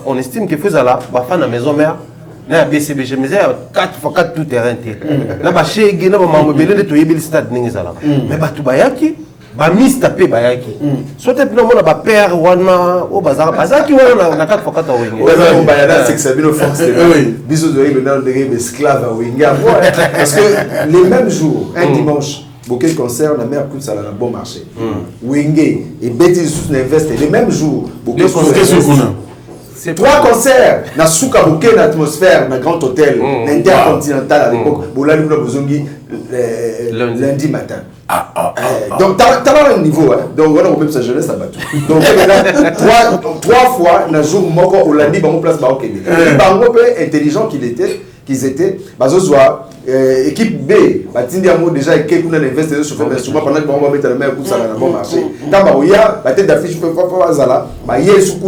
on estime que faisait là, à la maison mère, il y a BCBG, mais il y a 4x4 tout terrain. Là, il y a un stade. Mais il Bamis tapé bayaki. Soit tu as un père wana au bazar bazaki wana na 4x4 au Winga. Ouais, bayana c'est que ça vient au force. Oui. Bisous de le des esclaves à Winga. Parce que les mêmes jours, un dimanche, beaucoup de concerts la mère coûte ça dans bon marché. Winga et Betty sous l'invest les mêmes jours, beaucoup de concerts. C'est 3 concerts na souka bouquet d'atmosphère na grand hôtel intercontinental à l'époque. Bola nous bozongi lundi matin. Donc, tu as un niveau, hein. Donc, on a même sa jeunesse à battu. Donc, 3 fois, dans le jour où on a dit, on place au Québec. Les intelligents qu'ils étaient, équipe B, déjà, équipe on a investi sur le souvent pendant qu'on va mettre la main pour ça dans le bon marché. Quand il y a la tête d'affiche, il y a sous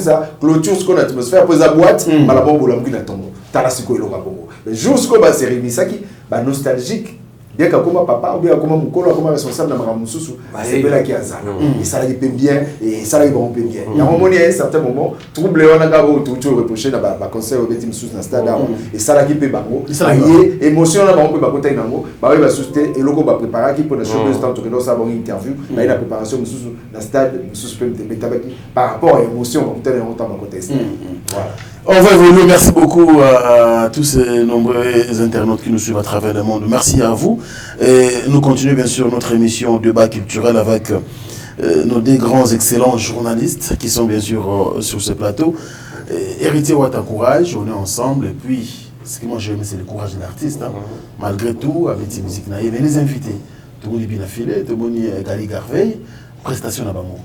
ça, clôture, ce qu'on a atmosphère, après la boîte, la bombe ou la mouille tombe. talasiko elonga bongo mais jour siko ba se réunissaki ba nostalgique bien que comme papa ou bien comme mukolo comme responsable na makambo mususu c'est bela qui azana et ça la bien et ça la bon bien il y a un moment à un certain moment trouble on a gabo tout reprocher na ba conseil au petit mususu na stade et ça la qui peut bango et émotion na bango ba côté nango ba oui ba souster et loko ba préparer qui pour la chose temps que nous ça bon interview là la préparation mususu na stade mususu peut par rapport à émotion comme tel on temps ba côté voilà. On va évoluer. Merci beaucoup à tous ces nombreux internautes qui nous suivent à travers le monde. Merci à vous. Et nous continuons bien sûr notre émission Débat culturel avec nos deux grands excellents journalistes qui sont bien sûr sur ce plateau. Héritier Ouatta Courage, on est ensemble. Et puis, ce que moi j'aime, c'est le courage de l'artiste. Hein. Malgré tout, avec ses musiques naïves. Mais les invités, tout le monde est bien affilé, tout le monde est Gali Garveille. Prestation à Bango.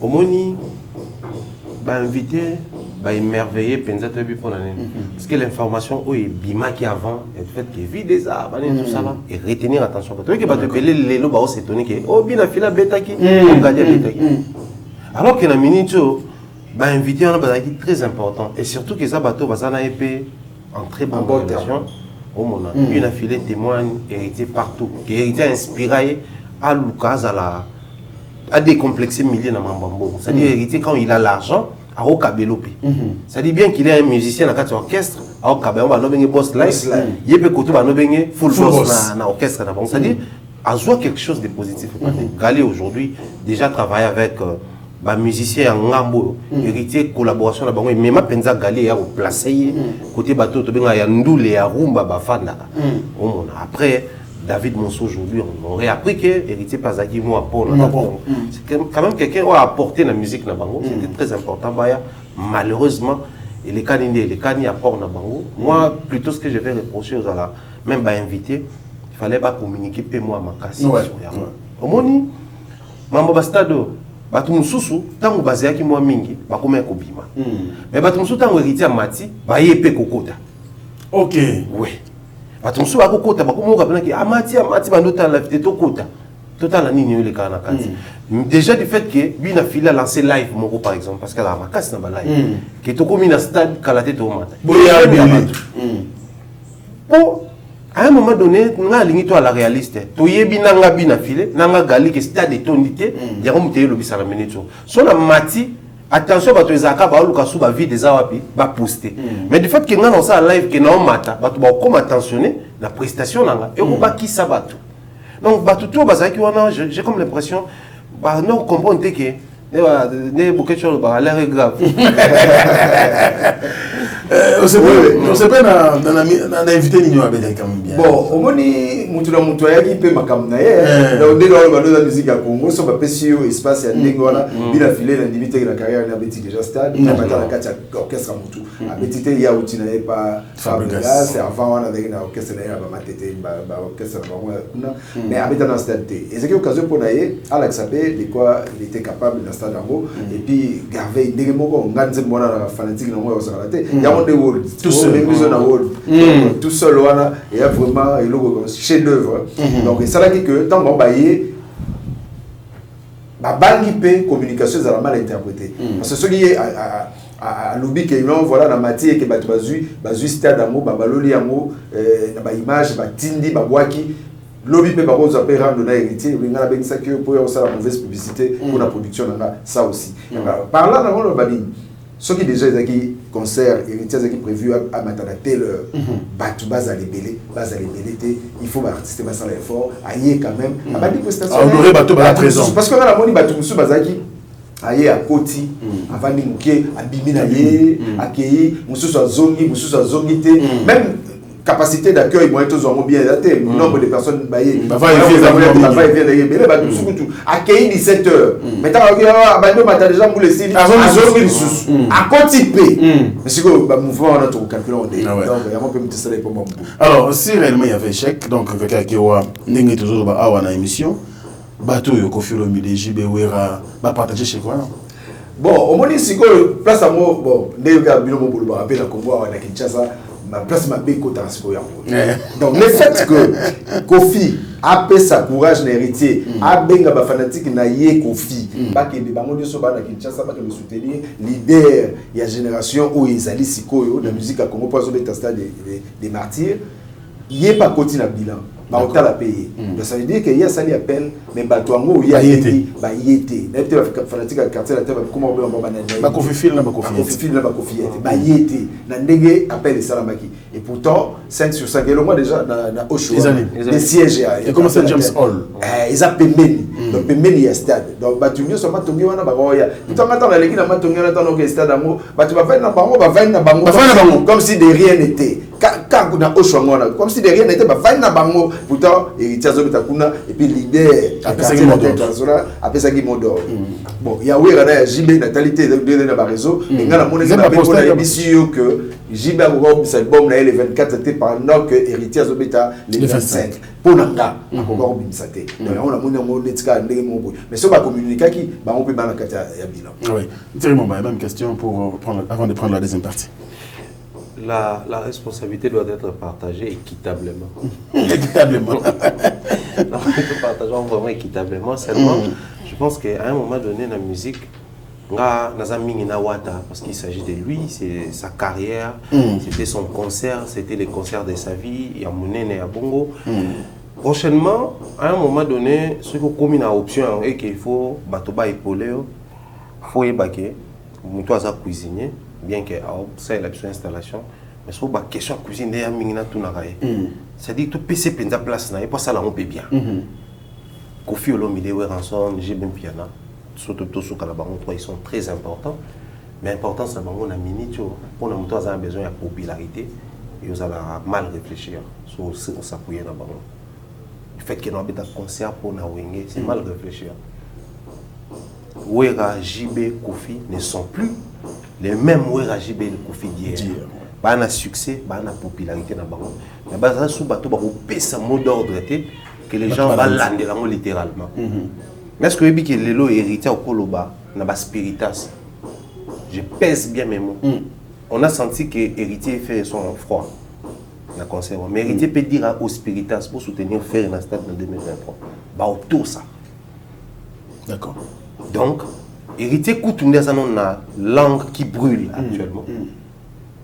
Omoni, invité. Émerveillé pensa très bien pour l'année parce que l'information où est bima qui avant et fait que vide des arbres tout ça là et retenir attention parce que te peler les lots s'étonner que oh bien la fila beta qui on gagne beta qui alors que la minute invité on a très important et surtout que ça bateau ça na épée en très bonne relation au monde une affilée témoigne hérité partout qui hérité inspiré à Lucas à décomplexer milliers dans Mambambo c'est-à-dire hérité quand il a l'argent à Okabelopi. Ça dit bien qu'il est un musicien dans quatre orchestres. À Okabelopi, on a nommé boss live. Il peut côté on a nommé full boss dans orchestre. Ça dit à jouer quelque chose de positif. Galé aujourd'hui déjà travailler avec bah musicien en Ngambo, héritier collaboration là bango même penza Galé a placé côté bateau to benga ya Ndoule ya Rumba ba fanda. Après David Monceau aujourd'hui, on aurait appris que héritier Pazaki moi pour c'est quand même quelqu'un qui a apporté la musique na bango, c'était très important. Malheureusement, et les canines apportent na bango. Moi, plutôt ce que je vais reprocher aux ala, même bah invité, il fallait pas communiquer peu moi ma casse. Au moni, mambo bastado, batu mususu tango bazia ki moi mingi, ba koma ko bima. Mais batu mususu tango héritier mati, ba yepé kokota. OK, oui. Attention à Kokota, Amati Bandota la vie Tokota. Total la nini le kana kanti. Déjà du fait que lui na fila lancé live Moko par exemple parce qu'elle a ma casse na ba live. Que toko mi na stade kalaté to mata. Bon, à un moment donné, nga lingi to à la réaliste. To yebi nanga bina filé, nanga gali que stade de tonité, ya ko muteye lobi sala minute. So na mati attention bato ezaka ba luka su ba vie des awapi ba poster mais du fait que nga dans ça live que na mata bato ba comme attentionné la prestation nanga et on ba ki sa bato donc bato tout bazaki wana j'ai comme l'impression ba non comprendre que ne beaucoup de choses ba l'air grave on sait pas dans invité ni wa bête quand même bien bon au moni mutu na mutu yaki pe makam na ye donc dès lors ba la musique ya Congo so ba pesio espace ya ndenge wana bila filer la limite la carrière na beti déjà stade na batala kati orchestre mutu a betité ya uti na pas Fabregas c'est avant wana avec na orchestre na ba matete ba orchestre na kuna mais habita dans stade et c'est que occasion pour na ye Alex Abe de quoi il était capable dans stade en et puis Garveille ndenge moko nganze mona na fanatique na moi au Sarate de world tout seul tout seul voilà et vraiment et logo chef d'œuvre donc ça là que tant bon bailler ba bangi pe communication ça la mal interprété parce que ce qui est à lobby que non voilà la matière que bazui stade amo ba baloli amo na ba image ba tindi ba boaki lobby pe ba ko za pe rendre na héritier ngana ben ça que pour ça la mauvaise publicité pour la production ça aussi par là dans le bali ce qui déjà est concert héritier qui prévu à matin à telle heure battu base à libérer il faut artiste bas sans l'effort aïe quand même à bas des prestations honorer bateau à présent parce que on a la moni battu musu bazaki aïe à Koti avant de mouquer à biminaye accueillir musu soit zongi même capacité d'accueil moi tous ont bien adapté nombre de personnes baillé accueillir 17 h maintenant abandon matin déjà pour les signes à contiper mais c'est que mouvement on a tout calculé donc il y a un peu de ça pour moi alors si réellement il y avait échec donc quelqu'un qui wa ndenge toujours ba awa émission bateau yo ko filo mi JB Wera ba partager chez quoi bon au moins si place à moi bon ndenge ka bino mo bolo ba rappel la Congo à Kinshasa ma place m'a bé côté transport. Donc le fait que Kofi a payé sa courage l'héritier, a benga ba fanatique na yé Kofi, pas que des bango de soba na Kinshasa pas que le soutenir leader il y a génération où ils allaient sikoyo la musique à Congo pas sur les stades des martyrs, il est pas côté na bilan. Bah on t'a la payé. Donc ça veut dire qu'il y a ça qui appelle mais Batouango il y a bah il était. Là peut-être fanatique à quartier la terre comment on va banane. Ba Kofi fil na ba Kofi. Kofi fil na ba Kofi était. Bah il était. Na ndenge appelle Salamaki. Et pourtant 5 sur 5 et le mois déjà na Oshoa. Des sièges et comment c'est James Hall. Ils appellent Meni. Donc Meni il y a stade. Donc Batumio so matongi wana ba roya. Tout en attendant les gars matongi na tant que stade amour. Bah tu vas faire na bango ba vaine na bango. Comme si de rien n'était. Quand on a Oshoa comme si de rien n'était ba vaine na bango. Pourtant, héritier Zobeta Kuna et puis leader après ça qui m'odore. Bon, il y a oui il y a JB natalité de la réseau et on a mon exemple que JB a gros cet album là le 24 c'était pendant que héritier Zobeta le 25 pour nanga encore bimsate. Donc on a mon netka ndenge mon boy. Mais ça va communiquer qui ba on peut ba na kata ya bilan. Oui. Thierry Momba, même question pour prendre avant de prendre la deuxième partie. La responsabilité doit être partagée équitablement. Équitablement. Non, nous partageons vraiment équitablement. Seulement, je pense qu'à un moment donné, la musique, parce qu'il s'agit de lui, c'est sa carrière, c'était son concert, c'était les concerts de sa vie, il y a Mounene et à Bongo. Prochainement, à un moment donné, ce qu'on commune à option et qu'il faut batoba épauler, il faut ébaquer, toi ça cuisiner. Bien que ça est la installation mais sur la question cuisine il y a mingina tout na raye c'est-à-dire tout PC penza place na et pas ça là on peut bien Kofi Olomide Ranson j'ai bien piano surtout tout ce kala bango ils sont très importants mais important c'est bango na minute pour nous toi a besoin de popularité et vous allez mal réfléchir sur s'appuyer na bango le fait que nous avons un concert pour na wenge c'est mal réfléchir Wera JB Kofi ne sont plus les mêmes Wera JB et Kofi d'hier. Bah na succès, bah na popularité na bango. Mais bah ça sous bateau bah on sa mot d'ordre que les gens vont lander là littéralement. Mais est-ce que vous que les lots héritiers au Koloba na bas spiritas. Je pèse bien mes mots. On a senti que héritier fait son froid. Na concert. Mais héritier peut dire au spiritas pour soutenir faire un stade en 2023. Bah autour ça. D'accord. Donc, héritier coûte une langue qui brûle actuellement.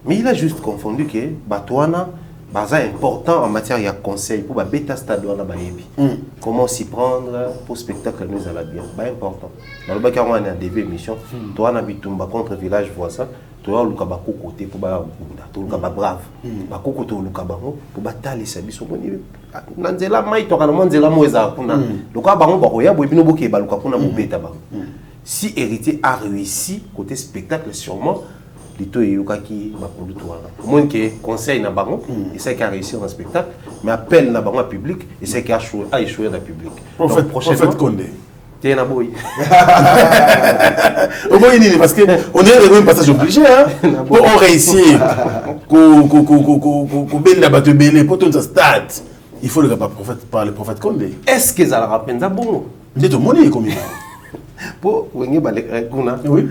Mais il a juste confondu que Batouana est important en matière de conseil pour le bêta stade. Comment s'y prendre pour le spectacle nous allons bien. C'est important. Dans le bac, on a des émissions. Toi, on a contre village voisin. Toi, on a beaucoup côté pour le brave. Beaucoup côté pour batailler sa vie. Nanzela mai to kana manzela moza kuna loka bango ba koya bo bino boke ba loka kuna bobeta ba si héritier a réussi côté spectacle sûrement lito yoka ki ba produit wana moins que conseil na bango et c'est qui a réussi dans le spectacle mais appel na bango public et c'est qui a échoué dans le public donc prochainement Condé t'es na boy au moins il parce que on est dans un passage obligé hein pour on réussir ko benda ba te belé pour ton stade. Il faut le par le prophète Condé. Est-ce que ça la rappelle ça bon? C'est tout monnaie comme il pour wengi balek kuna. Oui.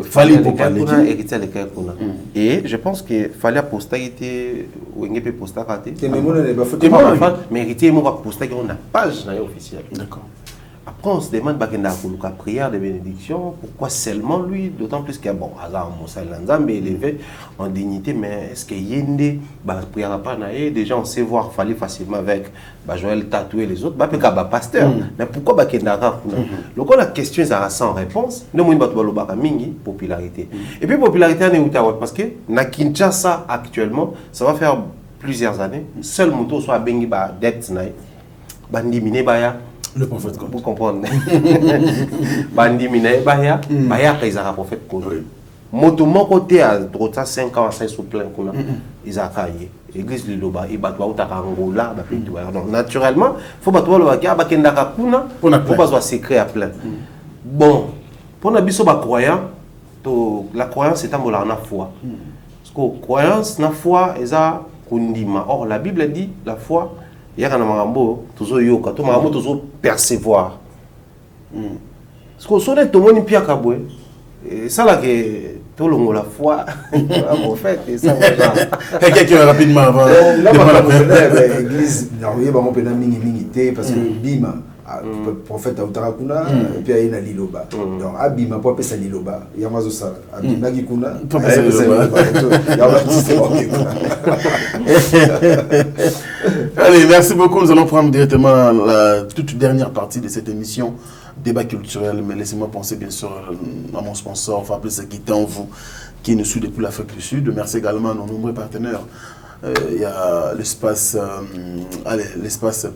Fallait pour parler héritier les kuna. Et je pense que fallait postérité wengi peut postérité. Mais héritier mo va postérité on a page na officielle. D'accord. Après on se demande bakenda kuluka prière de bénédiction pourquoi seulement lui d'autant plus que bon hasard Moussa Nzambe élevé en dignité mais est-ce que yende ba prière pas na des gens on sait voir fallait facilement avec ba Joël Tatoué les autres ba pe ka ba pasteur mais pourquoi bakenda ka donc la question est sans réponse no mo batu balobaka mingi popularité et puis popularité ne uta parce que na Kinshasa actuellement ça va faire plusieurs années seul moto soit bengi ba dette na bandi miné baya le prophète Condé. Vous comprenez. Bandi Mine, Baya, ils ont prophète Condé. Moto mon côté à droite 5 ans, 5 sous plein qu'on a. Ils ont caillé. Église Liloba, ils battent au Tarangola, donc naturellement, il faut battre le Bakia, Bakendaka Kuna, pour pas secret à plein. Bon, pour la biso croyant, la croyance est un mot la foi. Parce que croyance, la foi, est à Kundima. Or, la Bible dit la foi. Il y a un marambo, toujours yoka, tout marambo toujours percevoir. Parce que si on est tout le monde pied à caboué, ça là que tout le monde la foi en fait et ça quelqu'un rapidement avant là l'église on peut mingi parce que bima prophète Autarakuna et puis il y a Liloba donc abima pour pesa Liloba il y a mazo sala abima kikuna allez, merci beaucoup. Nous allons prendre directement la toute dernière partie de cette émission débat culturel, mais laissez-moi penser bien sûr à mon sponsor Fabrice Guitan, vous qui nous suit depuis l'Afrique du Sud. Merci également à nos nombreux partenaires. Il y a l'espace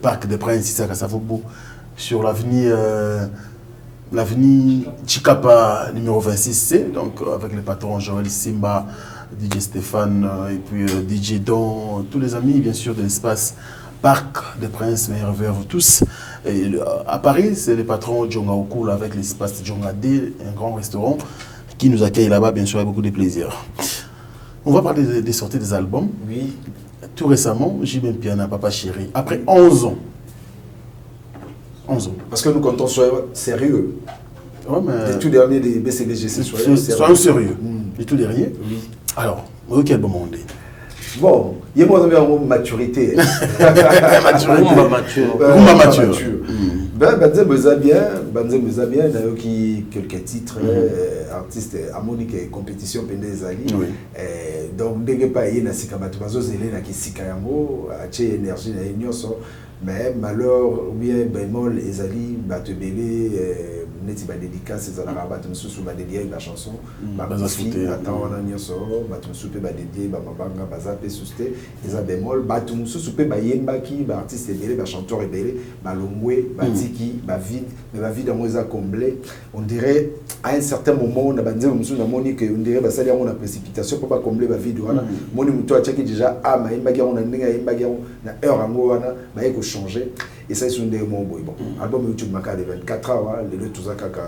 Parc des Princes ici à Kassavobo sur l'avenue Chikapa numéro 26C, donc avec le patron Joël Simba, DJ Stéphane et puis DJ Don, tous les amis bien sûr de l'espace Parc des Princes, meilleurs vœux à vous tous. Et à Paris, c'est le patron Djonga Okul avec l'espace Djonga D, un grand restaurant qui nous accueille là-bas bien sûr avec beaucoup de plaisir. On va parler des sorties des albums. Oui. Tout récemment, J.B. Piana, Papa Chéri, après 11 ans. 11 ans. Parce que nous comptons soyons sérieux. Ouais, mais... Les tout derniers des BCDGC, soyons sérieux. Soyons sérieux. Les tout derniers. Oui. Alors, quel bon monde est. Bon, il y a moins de maturité. Mature. Banze Meza bien, il y a quelques titres, artistes harmoniques et compétition Pendezali. Donc, dès que pas y a na sikamato zélé na kisika yango, ache énergie na ignoso, mais malheur ou bien bémol ezali batebele neti ba dédicace ezala rabat mususu ba dédier la chanson, ba souté attend wana nyoso, ba mususu pe ba dédier ba mabanga baza pe souté, eza bémol ba mususu pe ba yembaki ba artiste belé ba chanteur belé, ba longwe, ba tiki, ba vide, mais ba vide en eza comblé. On dirait à un certain moment on a bandé mususu na moni que on dirait ba sali on a précipitation pour pas combler ba vide wana. Moni muto a tchaki déjà ah ma yembaki on a ndinga yembaki na heure ngo wana ba yeko changer et ça c'est un des mots bon album YouTube maka de 24 ans les deux tout ça kaka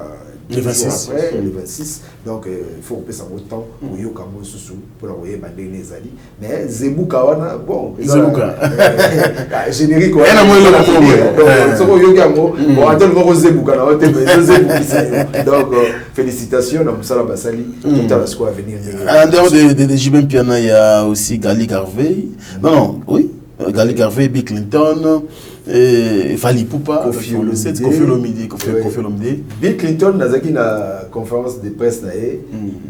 le 26 après le 26 donc il faut passer un temps pour yo kamo susu pour la voyer bandé les ali mais Zebuka wana bon Zebuka générique wana na mo le donc so yo kamo bon attends le Zebuka na hotel Zebuka donc félicitations na Musala Basali tout à la square venir en dehors de J.B. Piana il y a aussi Gali Harvey Gali Harvey, Bill Clinton, Fali Poupa, Kofi Olomide. Bill Clinton n'a pas na conférence de presse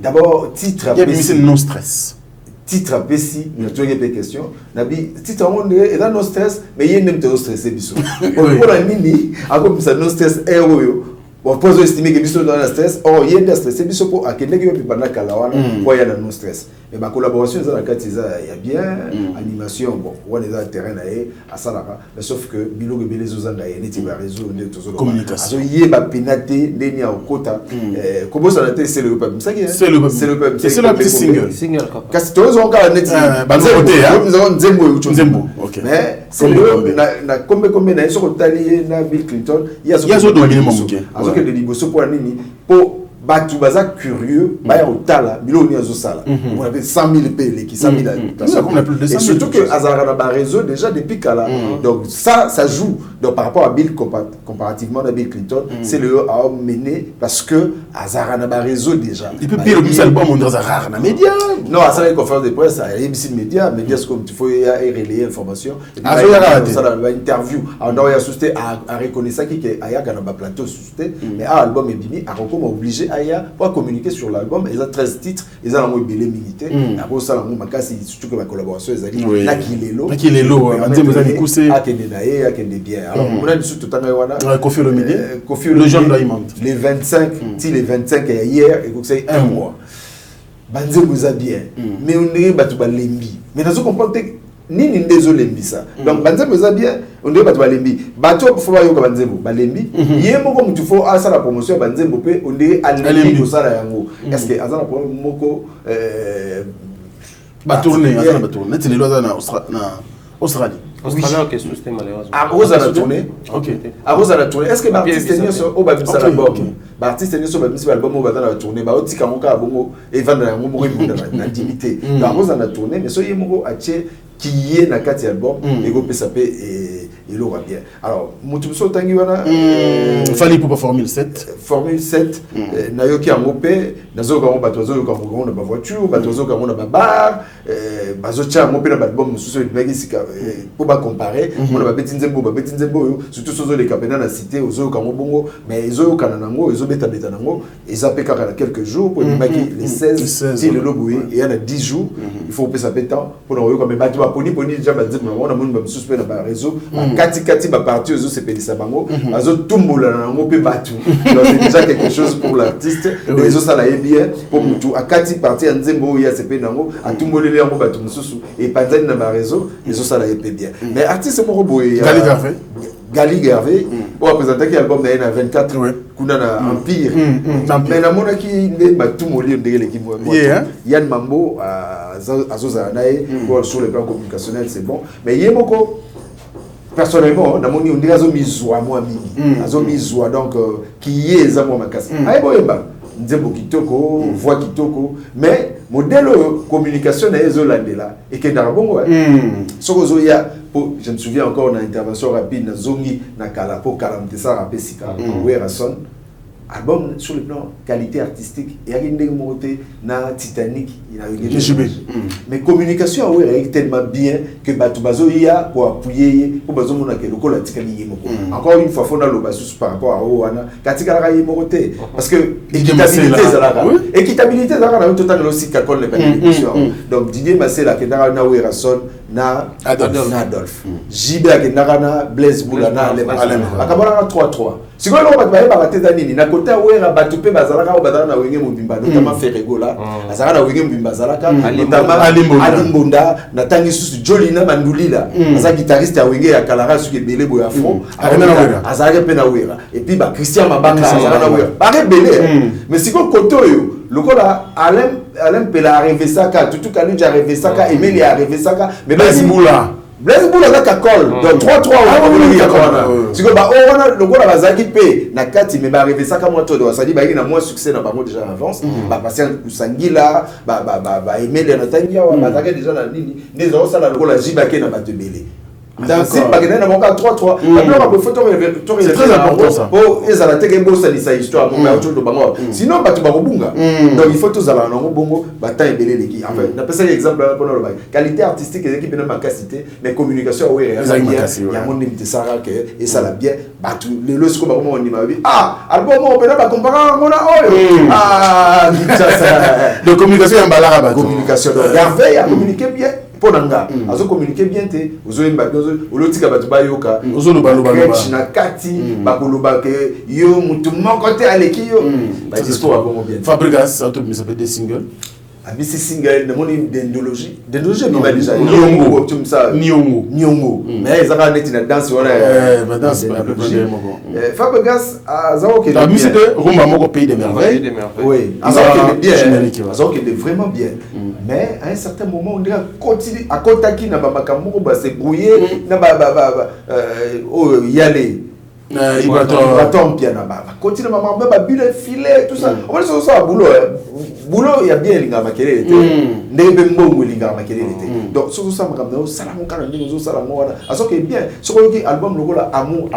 d'abord titre à Pessi. Non stress. Titre à Pessi, il y a toujours des questions. Titre à mon et là non stress, mais il y a même de stressé biso. Pour la mini, à comme ça non stress héros. Bon, pour estimer que biso dans le stress, or il y a des stress biso pour à quelqu'un qui peut pendant kalawana, quoi il y a non stress. Mais ma collaboration dans la carte il y a bien animation bon, on est dans le terrain là à Salaka, mais sauf que bilo que les autres là il y a réseau de tout communication. Il y a pas pénaté deni au quota. Comment ça la c'est le peuple, ça qui c'est le peuple. C'est le petit single. Parce que tous on a net nous avons Zembo. OK. Mais c'est le na combien na sur tali na Bill Clinton, il y a so dominer mon bouquet. Que de liboso pour nini pour batu baza curieux baya otala biloni azo sala on avait 100 000 pélés qui 100 000 et surtout que Azara na ba réseau déjà depuis kala donc ça joue donc par rapport à Bill comparativement à Bill Clinton c'est le à mener parce que Azara na ba réseau déjà il peut pire le album on dans Azara na média non à ça les conférences de presse à ABC média c'est comme il faut y relayer information et puis ça dans interview on doit assister à reconnaître ça qui aya kana ba plateau susté mais album est bimi à recommande obligé aya pour communiquer sur l'album ils ont 13 titres ils ont un belé militaire après ça la makasi surtout que la collaboration ils allaient là qui les lots manze mozali kousé akende nae akende bien alors on a surtout tanga wana Kofi Olomide le John Diamond les 25 si les 25 hier et que c'est un mois banze moza bien mais on dirait batu balembi mais nazo comprendre nini ndezole mbisa donc banze moza bien on dirait batu balembi batu faut ba yoka banze balembi yemo ko mutu faut asa la promotion banze pe on dirait alembi ko sala yango est-ce que azana pour moko ba tourner azana ba tourner c'est les lois na Australie Australie que c'était malheureusement à Rosa la tournée OK à Rosa la tournée est-ce que l'artiste n'est sur au babisa l'album l'artiste n'est sur babisa l'album au la tournée ba otika monka bongo et vendre yango mo na intimité à Rosa la tournée mais so yemo ko ache qui est na kati album et go peut saper et l'eau va bien. Alors mutuso tangi wana Fali pour Formule 7 na yoki amopé nazo ka batozo ka mo na ba voiture batozo ka mo na ba bar bazo cha amopé na ba album mususu ibaki sika pour ba comparer on na ba beti nzembo surtout sozo les capena na cité ozo ka mo bongo mais ezo kana nango ezo beta nango ezapé ka na quelques jours pour ibaki les 16 si le lobo et il y a 10 jours il faut pesa pétant pour na yoka mais batu ba poni déjà ba nzembo on a mon ba mususu na ba réseau kati ba parti ozo sepelisa bango bazo tumbola nango pe batu donc c'est déjà quelque chose pour l'artiste les autres ça la bien pour mutu akati parti ya nzembo ya sepe nango atumbolele yango batu mususu et panzani na ba réseau les autres ça la bien mais artiste moko boye Gali Gervais pour représenter qui album na 24 kuna na Empire mais na mona ki nde batumoli ndenge l'équipe Yann Mambo azoza nae pour sur le plan communicationnel c'est bon mais yemoko personnellement na moni ondira zo mizwa moi mingi azo mizwa donc qui est za moi makasi ay boyeba nzembo kitoko voix kitoko mais modèle communication na ezo landela et que dans bongo soko zo ya je me souviens encore d'une intervention rapide na zongi na kala po kalamtesa rapesika Werason album sur le plan qualité artistique et il y a une na Titanic mais communication est tellement bien que batubazo ya pour appuyer pour bazo mona ke lokola tikali yemoko encore une fois fona lo basus par rapport à oana katika la yemokote parce que équitabilité zala na total aussi kakol les communication donc Didier Massela ke na Werason na Adolphe JB ke na Blaise Boulana akabala 3-3 si quoi on va ba teta nini na kota wera batu pe bazalaka bazala na wenge mobimba notamment Ferregola azala na wenge mobimba bazalaka notamment Alimbonda na tangi susu Jolina Mandulila azala guitariste ya wenge ya Kalara suki belé boya fond azala pe na wera et puis ba Christian Mabaka azala na wera ba belé mais si quoi koto yo lokola Alain Pela arrivé saka tout kanu ja arrivé saka Emeli arrivé saka mais Blaise Boula na kakol donc 3-3 si ko ba on a le gola bazaki pe na kati mais ba arrivé ça comme toi doit ça dit ba na moins succès na bango déjà en avance ba passer Sangila ba Emeli na tangia wa bazaka déjà na nini des autres ça la gola jibake na batebele dans ces bagana na bango 3-3 après on peut photo c'est très important ça pour les ala teke bo ça histoire mon ba autre bango sinon ba tu ba bonga donc il faut tous ala na bongo ba ta ebele leki enfin na pesa exemple pour le bail qualité artistique et équipe na makasité mais communication ouais il y a mon limite ça que et ça la bien ba tu le lorsque ba on ma vie album on peut pas comparer on a de communication en balara ba communication Gervais a communiqué bien ponanga azo communiquer bien te ozo emba olotika batu bayoka ozo loba na kati bakoloba ke yo mutu moko te aleki yo ba dispo abongo bien Fabregas ça s'appelle des singles abisi single de mon dendologie mais ba déjà Nyongo comme ça Nyongo mais ça va net na danse wala danse à peu près moko Fabregas azao ke la musique de rumba moko pays des merveilles oui azao ke bien azao ke vraiment bien mais à un certain moment on dirait continue à contacter na makambo ba se brouiller na y aller il va tomber na ba continue makambo ba bule filet tout ça on va se ça boulot il y a bien linga makelele te ndebe mbongo linga makelele te donc surtout ça makambo ça la mon kana ndingo ça la mo wana aso que bien ce que album lokola amour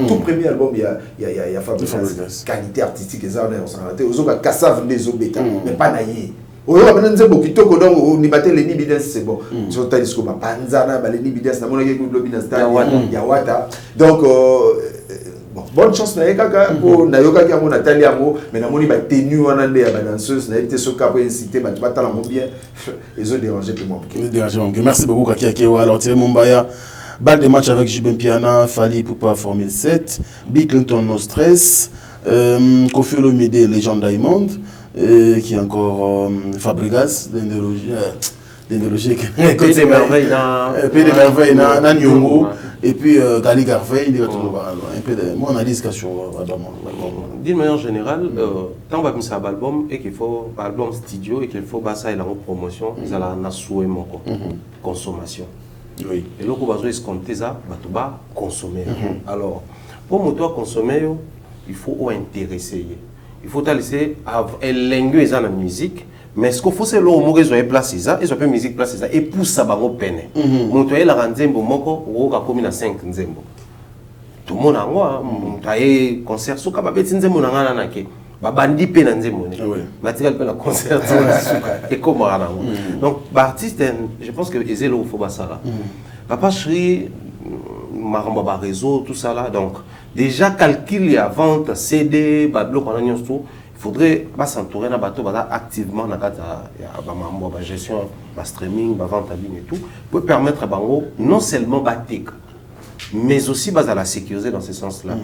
tout premier album il y a Fabregas qualité artistique ça on s'en raté ozoka kassav des obeta mais pas naïe oyo abana nzembo kitoko donc ni batele ni bidence c'est bon so talisco ba panzana ba ni bidence na mona ke ku lobby na stade ya wata donc bonne chance na ekaka ko na yoka ki amona tali amo mais na moni ba tenue wana nde ya ba danseuse na été so ka po inciter ba batala mo bien ils ont dérangé pour moi merci beaucoup Kaki Akewa alors Thierry Mumbaya balle de match avec Jubin Piana Fali Poupa Formule 7 Bill Clinton No Stress Kofi Olomide Légende Diamond qui est encore Fabregas d'Indologie Pays des merveilles dans Nyongo et puis Gali Gervais il est un peu de mon analyse sur d'une manière générale quand on va mettre un album et qu'il faut un album studio et qu'il faut passer à la promotion ils allent en assurer mon consommation oui et là on va escompter ça tu vas consommer alors pour moi consommer il faut intéresser il faut laisser l'élangue dans la musique mais ce qu'il faut c'est l'eau où ils ont place ça ils ont fait musique place ça et pousse ça bango peine montoyer la nzembo moko oka komi na 5 nzembo tout le monde a moi montoyer concert soka ba beti nzembo na ngana na ke ba bandi pe na nzembo ne matikal pe na concert et comment ana donc ba artiste je pense que ezelo faut ba ça là papa Chri maramba ba réseau tout ça là donc déjà calcul et vente CD ba bloc en agnon tout il faudrait pas s'entourer na bateau ba activement na kata ya ba mambo ba gestion ba streaming ba vente en ligne et tout pour permettre à bango non seulement ba tech mais aussi à la sécurité dans ce sens-là.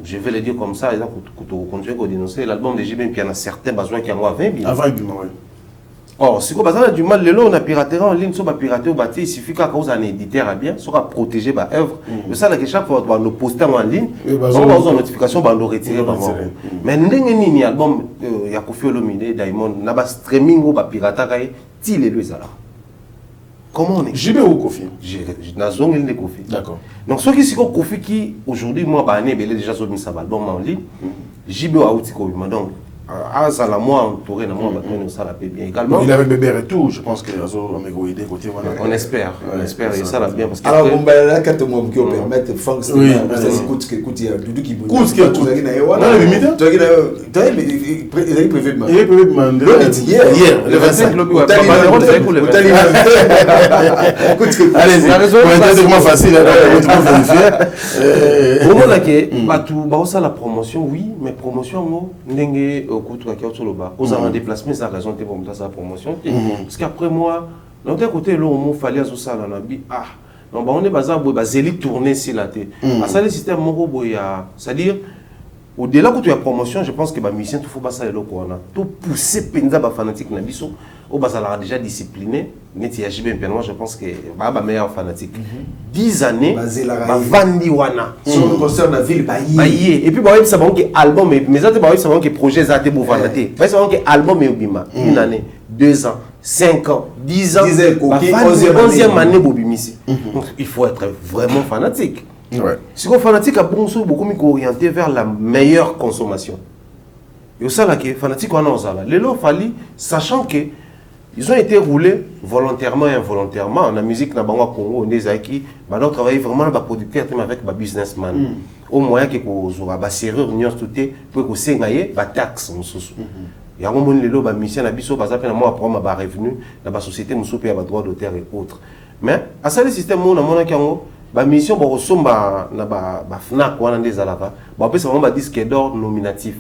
Je vais le dire comme ça, quand on continue à dénoncer l'album de JB, il y en a certains besoins qui en ont 20 000. À 20 000, oui. Or, si on a du mal, on a piraté en ligne, on a piraté au bâti, il suffit qu'à cause d'un éditeur à bien, soit protéger ma œuvre. Mais ça, chaque fois qu'on nous poster en ligne, on va avoir une notification, on va nous retirer. Mais nous avons un album, il y a Kofi Olomide, Diamond, on a un streaming ou un piratage, il est là. Comment on est JB ou Kofi? Nazong et Kofi. D'accord. Donc, ceux qui sont Kofi qui, aujourd'hui, moi, je suis déjà sur mon album en ligne, JB ou Aouti Kofi. Donc, à ça, moi, entouré, ça la paie bien également. Il avait bébé et tout, je pense que on espère, et ça la bien. Parce que alors, on va là, quand on peut permettre, Franck, ça écoute, il y a Doudou qui bouge. Coûte, qui écoute. Non, le limite. Tu as il est prévu de demander. Il est prévu de demander. Hier, le 25, le allez, la raison est vraiment facile, au moment là, ça la promotion, oui, mais promotion, n'engue aux en déplacement, ça a raison de pour ça promotion. Parce qu'après moi, d'un côté, là, il fallait à ça, ah, non, on est basé à Zéli tourner si la tête. À ça, le système c'est-à-dire, au-delà que tu as promotion, je pense que les musiciens, il faut pas ça, tout pousser Penza, fanatique, Nabiso, au Bazala déjà discipliné, je pense que c'est meilleur fanatique. 10 années, Vandiwana. Sur le concert de la ville, Baye. Et puis, ça va que album, mais ça va que projet Zate pour Vandaté. Ça va que album et Obima. 1 année, 2 ans, 5 ans, 10 ans. 11e année, Bobimisi. Donc, il faut être vraiment fanatique. Ouais. Si on est fanatique, beaucoup mieux orienté vers la meilleure consommation. Et ça, là, fanatique, on a ça. Les lots fallu, sachant que ils ont été roulés volontairement et involontairement. En la musique, dans le Congo, on a travaillé vraiment dans le producteur avec le businessman. Au moyen que la serrure, pour que vous ayez la taxe. Il y a un moment où les musiciens ont des revenus dans la société, nous avons des droits d'auteur et autres. Mais à ça, le système, on a une mission pour ressemble na FNAC ou à des alaka. Après, c'est vraiment un disque d'or nominatif.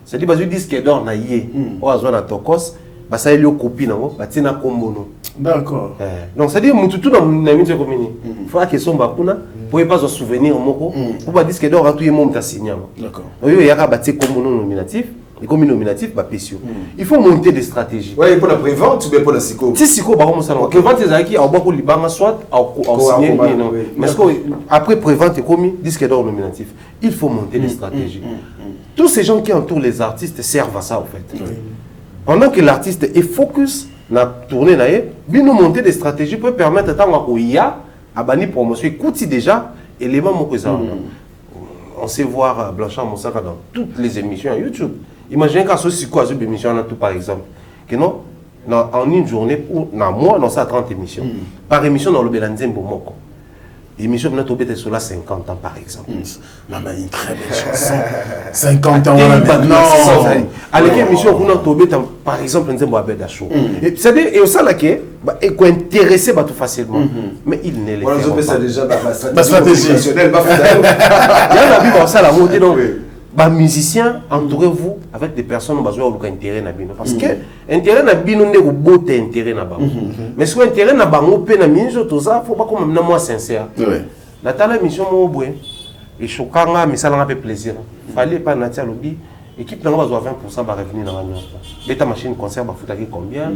C'est-à-dire que disque d'or na yé. Ou à zone tokos. Bah ça il y a copie non bah tina kombono d'accord donc c'est à dire mututu na minute commune il faut que son bakuna pour pas se souvenir moko pour pas disque d'or tout le monde t'a signé d'accord il y a ka bâti kombono nominatif et comme nominatif bah pécio il faut monter des stratégies ouais pour la prévente ou bien pour la psycho si psycho bah comme ça non prévente les acquis au beaucoup libanga soit au signer non mais après prévente et commis disque d'or nominatif il faut monter des stratégies tous ces gens qui entourent les artistes servent à ça en fait. Pendant que l'artiste est focus na tourner na bino monter des stratégies pour permettre tant qu'il y a à bannir promotion écoute déjà élément mon on sait voir Blanchard Moussaka dans toutes les émissions à YouTube. Imaginez qu'à ce quoi une émission tout par exemple que non en une journée ou dans mois dans ça 30 émissions par émission dans le Belanzem pour moko. L'émission maintenant tombée sur la 50 ans par exemple. Maman une très belle chanson. 50 ans maintenant. À l'émission on a tombé par exemple un zembo abed chaud. C'est-à-dire et ça là qui est intéressé tout facilement. Mais il n'est pas. On a ça déjà ma stratégie professionnelle ba il y a la vie ça la montée donc bah musiciens entourez-vous avec des personnes besoin de intérêt na bino parce que intérêt na bino ndé ko bote intérêt na bango mais si intérêt na bango pe na minjo tout ça faut pas comme na moi sincère la tala mission mo boye et chokanga mais ça l'a fait plaisir fallait pas natia lobby équipe na besoin 20% ba revenir na bango beta machine concert ba futaki combien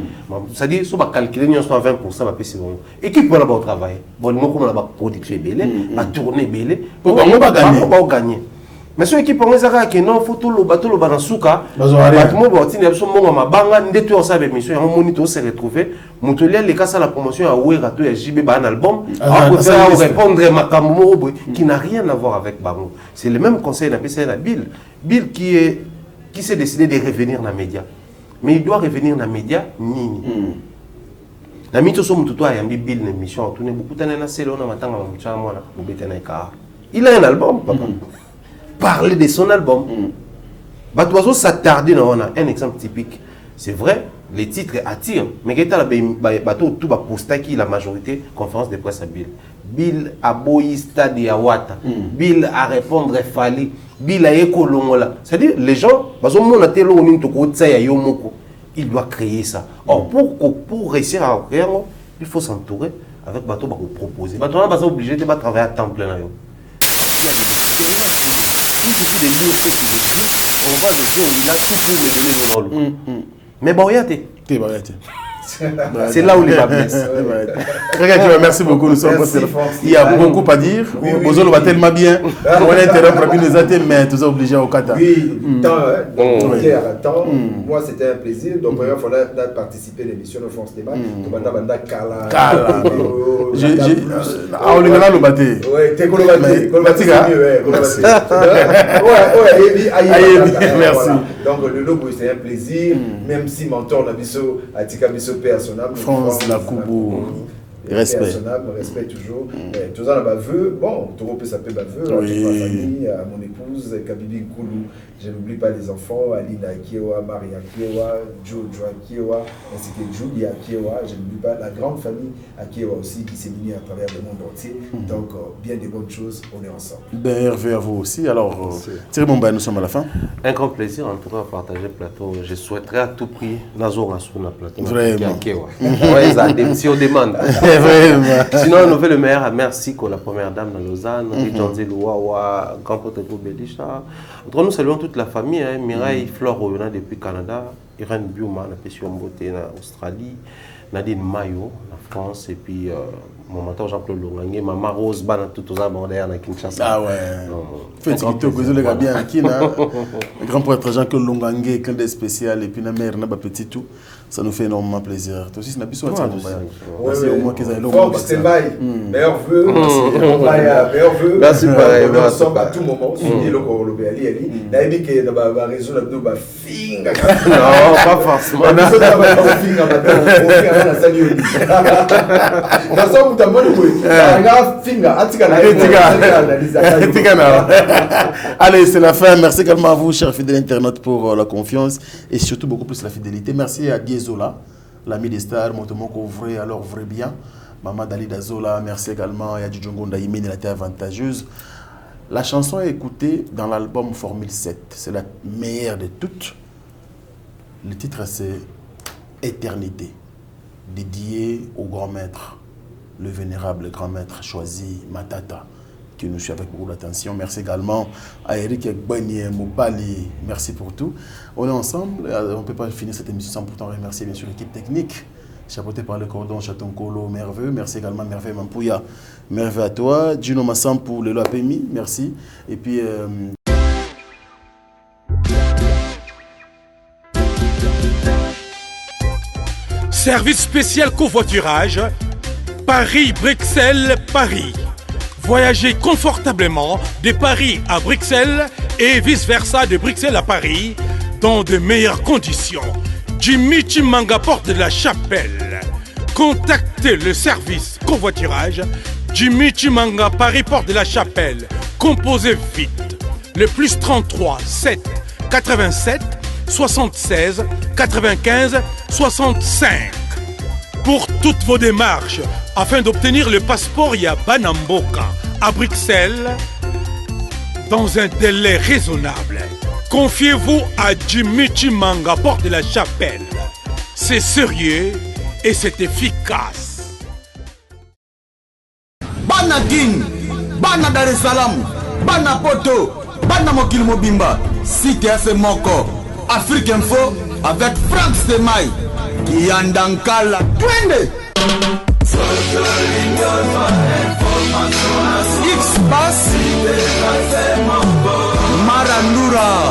ça dit so ba calculer ni 20% ba pesi bon équipe na ba travailler bon mo comme na ba production belé ba tourner belé pour ba gagner. Mais ceux qui pensent que non, il faut tout le bateau, le banasuka, le bâtiment, il y a absolument ma banga, n'était pas ça, mais il y a un moniteur s'est retrouvé. Montelier, les cas à la promotion à Ouérato et JB, un album, on peut faire répondre à Makambo, qui n'a rien à voir avec Bango. C'est le même conseil d'un PC à Bill. Bill qui s'est décidé de revenir dans les médias. mais il doit revenir dans les médias. Na mito so mututo ayambi Bill l'émission tourner beaucoup tanana selo na matanga mchana mwana bobetena ka. Il a un album papa. Parler de son album. Batoiso s'attarder dans un exemple typique. C'est vrai, les titres attirent, mais quand la bateau tout va poster qui la majorité conférence de presse à Bill. Bill a boyi stade ya wata. Bill a répondre fali. Bill a écolongola. C'est-à-dire les gens bazo mona telo o minto ko tsaya yo moko. Il doit créer ça. Or, pour réussir à créer, il faut s'entourer avec bateau pour proposer. Bateau on va obligé de travailler à temps plein. Il y a des expériences. Il suffit de lire ce qu'il écrit. On va le dire, il a tout pour me donner le rôle. Mais bon, c'est là où les bas blessent. Merci beaucoup. Il y a beaucoup à dire. Bozolo va tellement bien. On est interrompu les athées, mais tout ça obligé au Qatar. Oui, temps. Moi, c'était un plaisir. Donc, il fallait participer à l'émission de France Débat. Kala. Le bâté. Oui, t'es merci. Donc, le logo, c'est un plaisir. Même si mentor n'a pas personnel. France la Koubou. Respect. Respect toujours. Tout ça, on veut. Bon, tout le monde peut s'appeler baveux. À ma famille, à mon épouse, Kabibi Koulou. Je n'oublie pas les enfants, Alina Kiewa, Maria Kiewa, Jojo Kiewa, ainsi que Julia Kiewa. Je n'oublie pas la grande famille à Kiewa aussi qui s'est unie à travers le monde entier. Donc, bien des bonnes choses, on est ensemble. Ben, Hervé, à vous aussi. Alors, Thierry Bomba, nous sommes à la fin. Un grand plaisir en tout cas à partager le plateau. Je souhaiterais à tout prix Nazor sur le plateau. Vraiment. Si on demande. Vraiment. Sinon, on fait le maire. Merci pour la première dame de Lausanne, Janzi Louawa, grand pote de Bélisha. Entre nous, saluons toute la famille. Mireille Flore, on a depuis Canada. Irène Biuma, on a fait Beauté en Australie. Nadine Mayo, en France. Et puis, mon mentor Jean-Claude Longangue. Maman Rose, Bana, tout aux abordés à Kinshasa. Ah ouais. Faites que vous les gars bien à Kina. Le grand prêtre Jean-Claude Longangue, quelqu'un de spécial. Et puis, la mère, n'a pas petit tout. Ça nous fait énormément plaisir. Toi aussi, c'est un peu merci au moins qu'ils aient l'eau. Franck Stembaï, meilleur vœu. Meilleur vœu. Merci pareil. On est ensemble à tout moment. Souvenez le Corolobé Ali Ali. Naïbi qui est dans la réseau de la finga. Non, pas forcément. On a fait la finga maintenant. On fait la salut. Dans ça, vous avez allez, c'est la fin. Merci également à vous, chers fidèles internautes, pour la confiance et surtout beaucoup plus la fidélité. Merci à Diezola, l'ami des stars, Motomoko vrai, alors vrai bien. Maman Dali Dazola, merci également à Djungo Ndaïmine, elle était avantageuse. La chanson est écoutée dans l'album Formule 7. C'est la meilleure de toutes. Le titre, c'est Éternité, dédié au grand maître, le vénérable grand maître choisi Matata, qui nous suit avec beaucoup d'attention. Merci également à Eric Gbagné Mopali. Merci pour tout. On est ensemble. On ne peut pas finir cette émission sans pourtant remercier bien sûr l'équipe technique, chapeautée par le cordon Chatonkolo Merveilleux. Merci également Merveille Mampouya. Merveille à toi. Gino Massam pour le Lopemi. Merci. Et puis... Service spécial covoiturage, Paris-Bruxelles, Paris. Voyagez confortablement de Paris à Bruxelles et vice-versa de Bruxelles à Paris dans de meilleures conditions. Jimmy Chimanga, porte de la Chapelle. Contactez le service covoiturage Jimmy Chimanga, Paris, porte de la Chapelle. Composez vite. Le plus 33 7 87 76 95 65. Pour toutes vos démarches, afin d'obtenir le passeport Yabanamboka à Bruxelles, dans un délai raisonnable, confiez-vous à Jimmy Chimanga, porte de la Chapelle. C'est sérieux et c'est efficace. Bana King, Bana Dar es Salaam, Bana Poto, Bana Mokil Mobimba, CTF Moko, Afrique Info avec Franck Stemai, Kiandankala, Twende. X-Bass, Marandura.